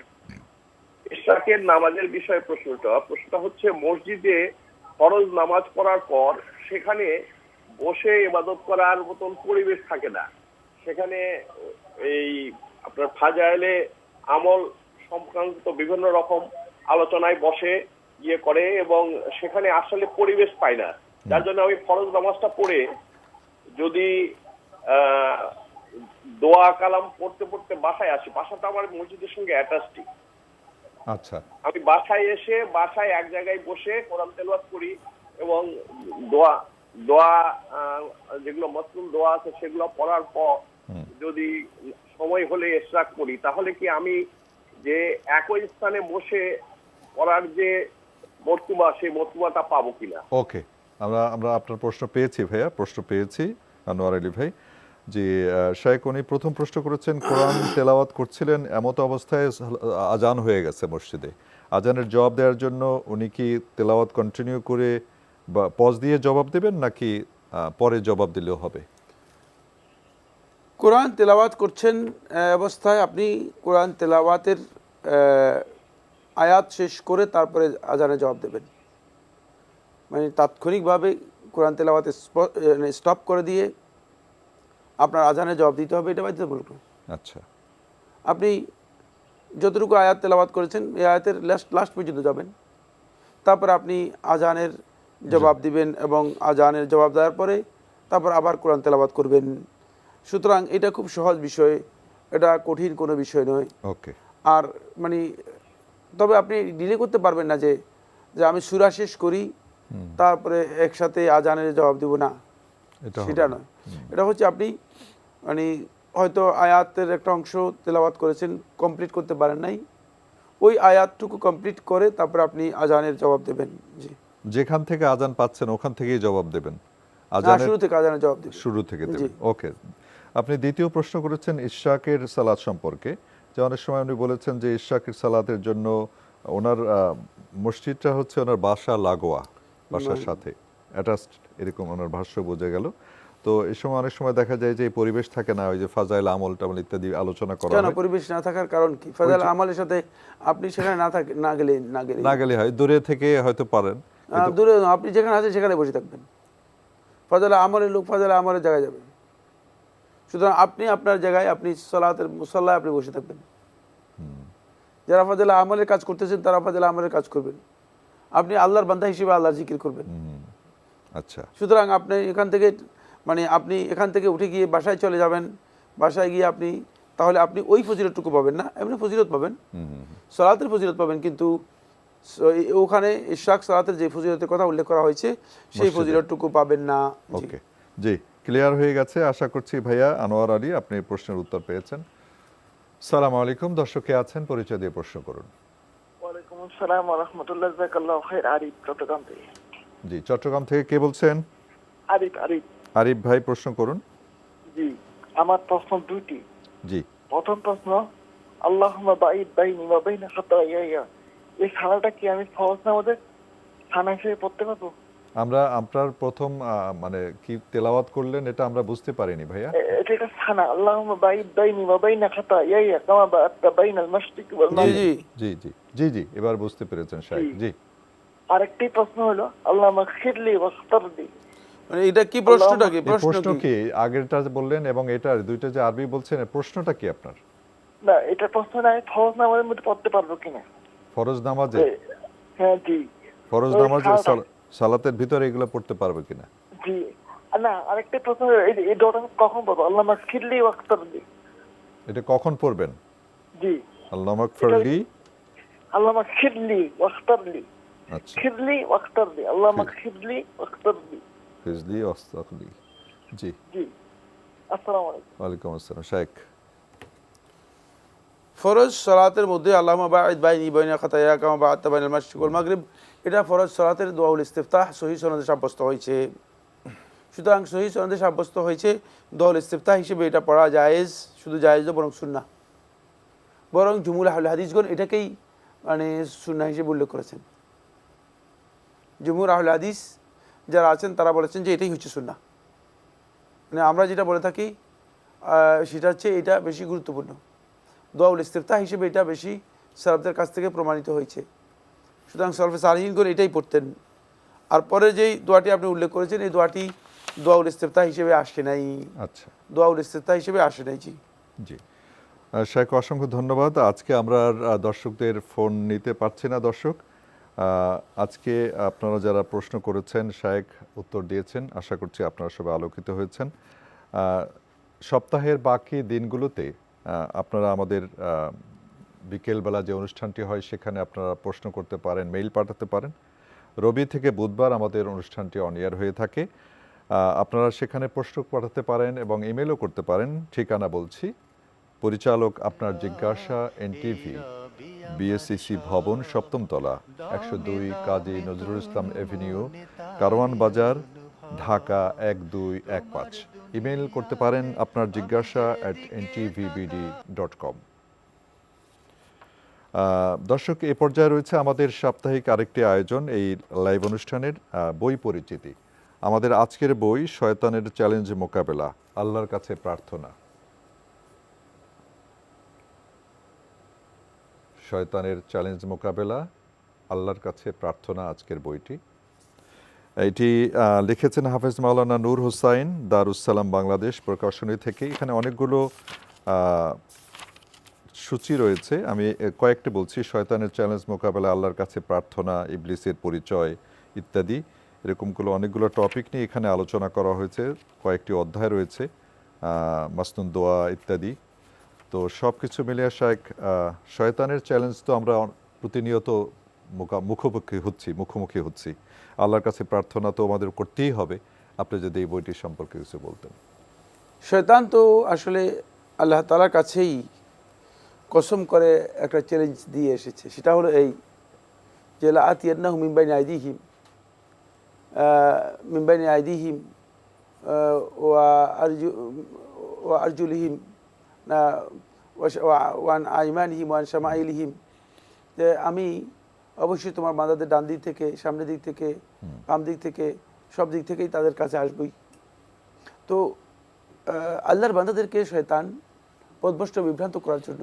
ইশরাকের নামাজের বিষয়ে প্রশ্নটা হচ্ছে, মসজিদে ফরজ নামাজ পড়ার পর সেখানে বসে ইবাদত করার মতন পরিবেশ থাকে না। সেখানে এই আপনার ফাজাইলে আমল সংক্রান্ত বিভিন্ন রকম আলোচনায় বসে করে, এবং সেখানে আসলে পরিবেশ পায় না। যার জন্য আমি ফরজ নামাজটা পড়ে যদি দোয়া কালাম পড়তে পড়তে বাসায় আসি, বাসাটা আমার মসজিদের সঙ্গে অ্যাটাচড। আচ্ছা, আমি বাসায় এসে বাসায় এক জায়গায় বসে কোরআন তেলাওয়াত করি, এবং দোয়া যেগুলো মাসনুন দোয়া আছে সেগুলো পড়ার পর যদি সময় হলে ইশরাক করি, তাহলে কি আমি যে একই স্থানে বসে পড়ার যে মর্তুবা, সেই মর্তুবাটা পাবো কিনা? ওকে, আমরা আপনার প্রশ্ন পেয়েছি ভাইয়া, প্রশ্ন পেয়েছি আনোয়ার আলী ভাই। যে শায়েখ, উনি প্রথম প্রশ্ন করেছেন, কোরআন তেলাওয়াত করছিলেন, এমত অবস্থায় আজান হয়ে গেছে মসজিদে, আজানের জবাব দেওয়ার জন্য উনি কি তেলাওয়াত কন্টিনিউ করে বা পজ দিয়ে জবাব দেবেন, নাকি পরে জবাব দিলেও হবে? কোরআন তেলাওয়াত করছেন অবস্থায় আপনি কোরআন তেলাওয়াতের আয়াত শেষ করে তারপরে আজানে জবাব দেবেন। মানে তাৎক্ষণিকভাবে কোরআন তেলাওয়াতে স্টপ করে দিয়ে আপনার আজানে জবাব দিতে হবে, এটা বাধ্যতামূলক। আচ্ছা, আপনি যতটুকু আয়াত তেলাওয়াত করেছেন এই আয়াতের লাস্ট পর্যন্ত যাবেন, তারপর আপনি আজানের জবাব দিবেন, এবং আজানের জবাব দেওয়ার পরে তারপর আবার কোরআন তেলাওয়াত করবেন। সুতরাং এটা খুব সহজ বিষয়, এটা কঠিন কোনো বিষয় নয়। ওকে। আর মানে তবে আপনি ডিলে করতে পারবেন না যে আমি সূরা শেষ করি তারপরে একসাথে আজানের জবাব দিব না, সেটা নয়। এটা হচ্ছে আপনি মানে হয়তো আয়াতের একটা অংশ তেলাওয়াত করেছেন, কমপ্লিট করতে পারেন নাই, ওই আয়াতটুকু কমপ্লিট করে তারপর আপনি আজানের জবাব দেবেন। জি, যেখান থেকে আজান পাচ্ছেন ওখান থেকেই জবাব দেবেন? শুরু থেকে আজানের জবাব দেবেন, শুরু থেকে দেবেন। ওকে। আপনি দ্বিতীয় প্রশ্ন করেছেন ইশরাকের সালাত সম্পর্কে, যে অনেক সময় উনি বলেছেন যে ইশরাকের সালাতের জন্য ওনার মসজিদটা হচ্ছে ওনার বাসা লাগোয়া, বাসার সাথে অ্যাটাচড, এরকম ওনার ভাষ্য বোঝা গেল। তো এই সময় অনেক সময় দেখা যায় যে পরিবেশ থাকে না, ওই যে ফাজাইল আমল টামল ইত্যাদি আলোচনা করা হয়। পরিবেশ না থাকার কারণ কি? ফাজাইল আমলের সাথে আপনি সেখানে না গেলে হয়, দূরে থেকে হয়তো পারেন, দূরে আপনি যেখানে আছেন সেখানে বসে থাকবেন। ফাজাইল আমলের লোক ফাজাইল আমলের জায়গায় যাবে। সুতরাং আপনি আপনার জায়গায়, আপনি সালাতের মুসাল্লায় আপনি বসে থাকবেন। যারা ফাজাইল আমলের কাজ করতেছেন তারা ফাজাইল আমলের কাজ করবেন, আপনি আল্লাহর বান্দা হিসেবে আল্লাহর জিকির করবেন। আচ্ছা, সুতরাং আপনি এখান থেকে উঠে গিয়ে বাসায় চলে যাবেন, বাসায় গিয়ে আপনি তাহলে আপনি ওই ফজিলতটুকু পাবেন না, এমনি ফজিলত পাবেন, সালাতের ফজিলত পাবেন, কিন্তু ওখানে ইশরাক সালাতের যে ফজিলতের কথা উল্লেখ করা হয়েছে সেই ফজিলতটুকু পাবেন না। ওকে, জি, ক্লিয়ার হয়ে গেছে। আশা করছি ভাইয়া আনোয়ার আলী আপনি প্রশ্নের উত্তর পেয়েছেন। সালাম আলাইকুম। দর্শকে আছেন, পরিচয় দিয়ে প্রশ্ন করুন। ওয়ালাইকুম আসসালাম ওয়া রাহমাতুল্লাহি জাযাকাল্লাহু খাইর। আরিফ, চট্টগ্রাম থেকে। জি, চট্টগ্রাম থেকে কে বলছেন? আরিফ ভাই, প্রশ্ন করুন। জি, আমার প্রশ্ন দুইটি। জি, প্রথম প্রশ্ন, আল্লাহুম্মা বাঈদ বাইনি ওয়া বাইনা খাতায়ায়া, এই সালাটা কি আমি ফরজ নামাজে সানা হিসেবে পড়তে পারবো? আমরা আপনার প্রথম মানে কি তেলাওয়াত করলেন এটা আমরা বুঝতে পারিনি ভাইয়া। এটা একটা সানা, আল্লাহুম্মা বাইদ বাইনি ওয়া বাইনা খাতায়ায়া কামা বা'আতা বাইনাল মাশরিকি ওয়াল মাগরিব। জি জি জি জি এবার বুঝতে পেরেছেন শাইখ। জি আরেকটি প্রশ্ন হলো আল্লাহুম্মা খিরলি ওয়াখতারলি, মানে এটা কি প্রশ্নটা কি? প্রশ্ন কি আগেরটা যে বললেন এবং এটা দুইটা যে আরবি বলছেন প্রশ্নটা কি আপনার? না এটা প্রশ্ন না, ফরজ নামাজের মধ্যে পড়তে পারবো কিনা? ফরজ নামাজে? হ্যাঁ জি। ফরজ নামাজে সালাতের ভিতরে এগুলো পড়তে পারবে কিনা? জি না, আরেকটা প্রশ্ন, এই দোয়াটা কখন পড়বো? আল্লাহুম্মা খিরলি ওয়াখতারলি, এটা কখন পড়বেন? জি আল্লাহুম্মা গফিরলি, আল্লাহুম্মা খিরলি ওয়াখতারলি, আচ্ছা খিরলি ওয়াখতারলি, আল্লাহুম্মা খিরলি ওয়াখতারলি, ফিজলি ওয়াস্তাগলি। জি জি। আসসালামু আলাইকুম। ওয়ালাইকুম আসসালাম। শাইখ ফরজ সালাতের মধ্যে আল্লাহুম্মা বা'ইদ বাইনি বাইনা খাতায়া কামা বা'আতা বাইনাল মাশরিকি ওয়াল মাগরিব, এটা ফরজ সালাতের দোয়াউল ইস্তিফতাহ সহিহ সনদে সাব্যস্ত হয়েছে। সুতরাং সহিহ সনদে সাব্যস্ত হয়েছে দোয়াউল ইস্তিফতাহ হিসেবে এটা পড়া জায়েজ, শুধু জায়েজ না বরং সুন্নাহ, বরং জুমহুর আহলে হাদিসগণ এটাকেই মানে সুন্নাহ হিসেবে উল্লেখ করেছেন। জুমহুর আহলে হাদিস যারা আছেন তারা বলেছেন যে এটাই হচ্ছে সুন্নাহ। মানে আমরা যেটা বলে থাকি সেটা হচ্ছে এটা বেশি গুরুত্বপূর্ণ, দোয়াউল ইস্তিফতাহ হিসেবে এটা বেশি সালাফদের কাছ থেকে প্রমাণিত হয়েছে। সুতরাং সালাফে সালিহিন করে এটাই পড়তেন। আর পরে যেই দোয়াটি আপনি উল্লেখ করেছেন এই দোয়াটি দোয়াউল ইস্তিফতাহ হিসেবে আসে নাই। আচ্ছা, দোয়াউল ইস্তিফতাহ হিসেবে আসে নাই। জি জি শাইখ অসংখ্য ধন্যবাদ। আজকে আমরা আর দর্শকদের ফোন নিতে পারছি না। দর্শক আজকে আপনারা যারা প্রশ্ন করেছেন শাইখ উত্তর দিয়েছেন, আশা করছি আপনারা সবাই আলোকিত হয়েছেন। সপ্তাহের বাকি দিনগুলোতে আপনারা আমাদের বিকেলবেলা যে অনুষ্ঠানটি হয় সেখানে আপনারা প্রশ্ন করতে পারেন, মেইল পাঠাতে পারেন। রবি থেকে বুধবার আমাদের অনুষ্ঠানটি অন এয়ার হয়ে থাকে। আপনারা সেখানে প্রশ্ন পাঠাতে পারেন এবং ইমেলও করতে পারেন। ঠিকানা বলছি, পরিচালক আপনার জিজ্ঞাসা, এনটিভি, বিএসসিসি ভবন, 7ম তলা, 102 কাজী নজরুল ইসলাম এভিনিউ, কারওয়ান বাজার, ঢাকা 1215। ইমেল করতে পারেন আপনার জিজ্ঞাসা @ntvbd.com। দর্শক এ পর্যায়ে রয়েছে আমাদের সাপ্তাহিক আরেকটি আয়োজন, এই লাইভ অনুষ্ঠানের বই পরিচিতি। আমাদের আজকের বই শয়তানের চ্যালেঞ্জ মোকাবেলা, আল্লাহর কাছে প্রার্থনা। শয়তানের চ্যালেঞ্জ মোকাবেলা, আল্লাহর কাছে প্রার্থনা আজকের বইটি। এটি লিখেছেন হাফেজ মাওলানা নূর হোসাইন, দারুস-সালাম বাংলাদেশ প্রকাশনী থেকে। এখানে অনেকগুলো সূচি রয়েছে, আমি কয়েকটি বলছি। শয়তানের চ্যালেঞ্জ মোকাবেলা, আল্লাহর কাছে প্রার্থনা, ইবলিসের পরিচয় ইত্যাদি, এরকমগুলো অনেকগুলো টপিক নিয়ে এখানে আলোচনা করা হয়েছে। কয়েকটি অধ্যায় রয়েছে, মাসনুন দোয়া ইত্যাদি। তো সব কিছু মিলিয়ে শাইখ, শয়তানের চ্যালেঞ্জ তো আমরা প্রতিনিয়ত মুখোমুখি হচ্ছি। আল্লাহর কাছে প্রার্থনা তো আমাদের করতেই হবে। আপনি যদি এই বইটি সম্পর্কে কিছু বলতেন। শয়তান তো আসলে আল্লাহ তাআলার কাছেই কসম করে একটা চ্যালেঞ্জ দিয়ে এসেছে। সেটা হলো এই যে লাআতিয়ান্নাহুম মিন বাইনি আইদিহিম ওয়া আরজুলিহিম ওয়ান আইমানিহিম ওয়ান শামাইলিহিম, যে আমি অবশ্যই তোমার বান্দাদের ডান দিক থেকে, সামনের দিক থেকে, বাম দিক থেকে, সব দিক থেকেই তাদের কাছে আসবই। তো আল্লাহর বান্দাদেরকে শয়তান পথভ্রষ্ট বিভ্রান্ত করার জন্য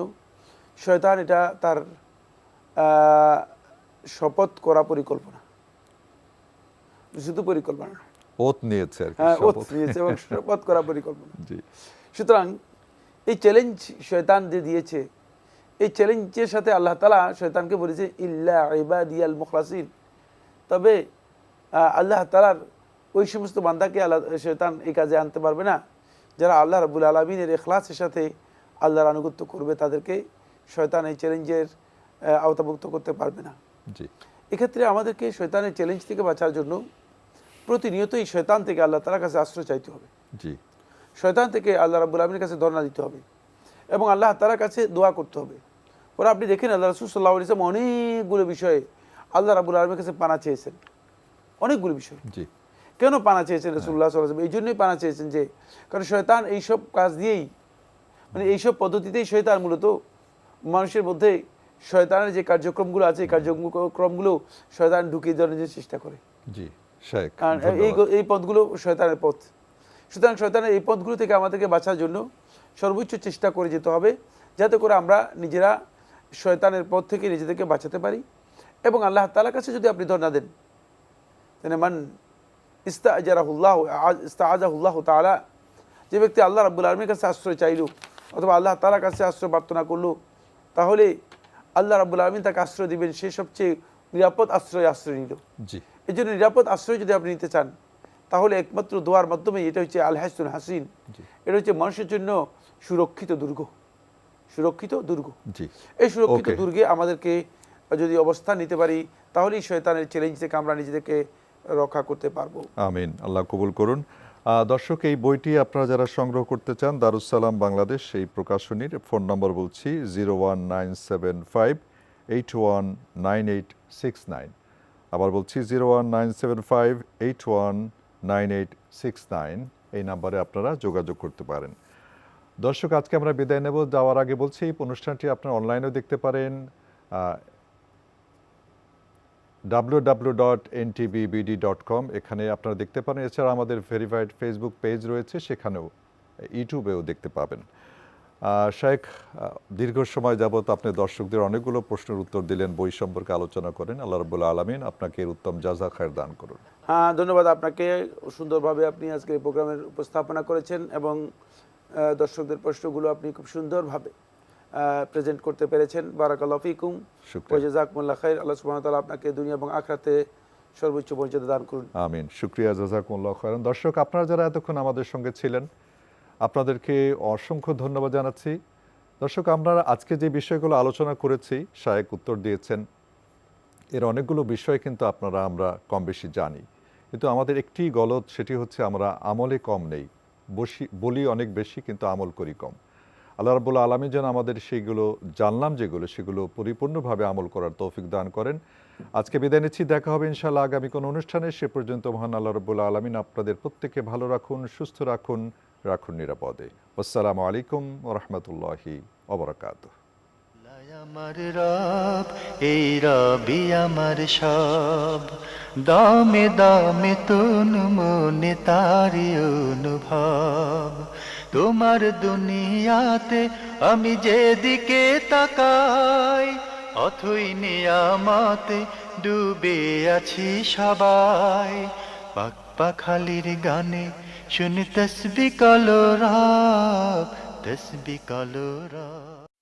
শয়তান এটা তার শপথ করা পরিকল্পনা, শুধু পরিকল্পনা না, ওত নিয়েছে আর কি, ওত নিয়েছে এবং শপথ করা পরিকল্পনা। জি। সুতরাং এই চ্যালেঞ্জ শয়তান যে দিয়েছে, এই চ্যালেঞ্জের সাথে আল্লাহ তাআলা শয়তানকে বলেছে ইল্লা ইবাদিয়াল মুখলাসিন, তবে আল্লাহ তাআলার ওই সমস্ত বান্দাকে শয়তান এই কাজে আনতে পারবে না যারা আল্লাহ রাব্বুল আলামিনের ইখলাসের সাথে আল্লাহর আনুগত্য করবে, তাদেরকে শয়তান এই চ্যালেঞ্জের আওতাভুক্ত করতে পারবে না। জি। এক্ষেত্রে আমাদেরকে শয়তানের চ্যালেঞ্জ থেকে বাঁচার জন্য প্রতিনিয়তই শয়তান থেকে আল্লাহ তাআলার কাছে আশ্রয় চাইতে হবে। জি। শয়তান থেকে আল্লাহ রাব্বুল আলামিনের কাছে ধর্ণা দিতে হবে এবং আল্লাহ তাআলার কাছে দোয়া করতে হবে। ওরা আপনি দেখেন আল্লাহ রাসূল সাল্লাল্লাহু আলাইহি ওয়াসাল্লাম অনেকগুলো বিষয়ে আল্লাহ রাব্বুল আলামিনের কাছে পানা চেয়েছেন, অনেকগুলো বিষয়। জি। কেন পানা চেয়েছেন রাসূলুল্লাহ সাল্লাল্লাহু আলাইহি ওয়াসাল্লাম? এই জন্যই পানা চেয়েছেন যে কারণ শয়তান এইসব কাজ দিয়েই, মানে এইসব পদ্ধতিতেই শয়তান মূলত মানুষের মধ্যে শয়তানের যে কার্যক্রমগুলো আছে এই কার্যক্রমগুলো শয়তান ঢুকিয়ে দেওয়ার চেষ্টা করে। জি। শেখ কারণ এই পথগুলো শয়তানের পথ। সুতরাং শয়তানের এই পথগুলো থেকে আমাদেরকে বাঁচার জন্য সর্বোচ্চ চেষ্টা করে যেতে হবে, যাতে করে আমরা নিজেরা শয়তানের পথ থেকে নিজেদেরকে বাঁচাতে পারি। এবং আল্লাহ তাআলার কাছে যদি আপনি ধর্ণা দেন, তাহলে মান ইস্তাআজাহুল্লাহ তাআলা, যে ব্যক্তি আল্লাহ রাব্বুল আলামিনের কাছে আশ্রয় চাইল অথবা আল্লাহ তাআলার কাছে আশ্রয় প্রার্থনা করলো, তাহলে আল্লাহ রাব্বুল আলামিন তাকে আশ্রয় দিবেন, সে সবচেয়ে নিরাপদ আশ্রয় নিল। এই জন্য নিরাপদ আশ্রয় যদি আপনি নিতে চান, তাহলে একমাত্র দোয়ার মাধ্যমে, এটা হচ্ছে আল হাসনুল হাসিন, এটা হচ্ছে মানুষের জন্য সুরক্ষিত দুর্গ। সুরক্ষিত দুর্গ, এই সুরক্ষিত দুর্গে আমাদেরকে যদি অবস্থান নিতে পারি, তাহলেই শয়তানের চ্যালেঞ্জ থেকে আমরা নিজেদেরকে রক্ষা করতে পারবো। আমিন, আল্লাহ কবুল করুন। দর্শক, এই বইটি আপনারা যারা সংগ্রহ করতে চান, দারুস সালাম বাংলাদেশ এই প্রকাশনীর, ফোন নম্বর বলছি 01975819869। আবার বলছি 01975819869, এই নাম্বারে আপনারা যোগাযোগ করতে পারেন। দর্শক, আজকে আমরা বিদায় নেব। যাওয়ার আগে বলছি, এই অনুষ্ঠানটি আপনারা অনলাইনেও দেখতে পারেন, www.ntvbd.com, এখানে আপনারা দেখতে পারেন। এছাড়া আমাদের ভেরিফাইড ফেসবুক পেজ রয়েছে, সেখানেও, ইউটিউবেও দেখতে পাবেন। শাইখ, দীর্ঘ সময় যাবত আপনি দর্শকদের অনেকগুলো প্রশ্নের উত্তর দিলেন, বই সম্পর্কে আলোচনা করেন। আল্লাহ রাব্বুল আলামিন আপনাকে এর উত্তম জাযা খায়ের দান করুন। হ্যাঁ, ধন্যবাদ আপনাকে। সুন্দরভাবে আপনি আজকে এই প্রোগ্রামের উপস্থাপনা করেছেন এবং দর্শকদের প্রশ্নগুলো আপনি খুব সুন্দরভাবে প্রেজেন্ট করতে পেরেছেন। বারাকাল্লাহু ফিকুম ওয়া জাযাকুমুল্লাহ খাইর। আল্লাহ সুবহানাহু ওয়া তাআলা আপনাকে দুনিয়া এবং আখিরাতে সর্বোচ্চ মর্যাদা দান করুন। আমিন। শুকরিয়া, জাযাকুমুল্লাহ খাইরান। দর্শক, আপনারা যারা এতক্ষণ আমাদের সঙ্গে ছিলেন, আপনাদেরকে অসংখ্য ধন্যবাদ জানাচ্ছি। দর্শক, আমরা আজকে যে বিষয়গুলো আলোচনা করেছি, শায়েখ উত্তর দিয়েছেন, এর অনেকগুলো বিষয় কিন্তু আমরা কম বেশি জানি, কিন্তু আমাদের একটি গলত, সেটি হচ্ছে আমরা আমলে কম নেই, বলি অনেক বেশি কিন্তু আমল করি কম। আল্লাহ রাব্বুল আলামিন যেন আমাদের সেইগুলো জানলাম সেগুলো পরিপূর্ণভাবে আমল করার তৌফিক দান করেন। আজকে বিদায় নিচ্ছি, দেখা হবে ইনশাআল্লাহ আগামী কোনো অনুষ্ঠানে। সে পর্যন্ত মহান আল্লাহ রাব্বুল আলামিন আপনাদের প্রত্যেককে ভালো রাখুন, সুস্থ রাখুন নিরাপদে। আসসালামু আলাইকুম ওয়া রাহমাতুল্লাহি ওয়া বারাকাতুহু। আমার রব, এই রবি আমার সব, দামে দামে তন মনে তারি অনুভব। তোমার দুনিয়াতে আমি যেদিকে তাকাই, অথই নিয়ামতে ডুবে আছি সবাই। পাক পাখালির গানে শুনি তসবিহ কলো রব, তসবিহ কলো রব।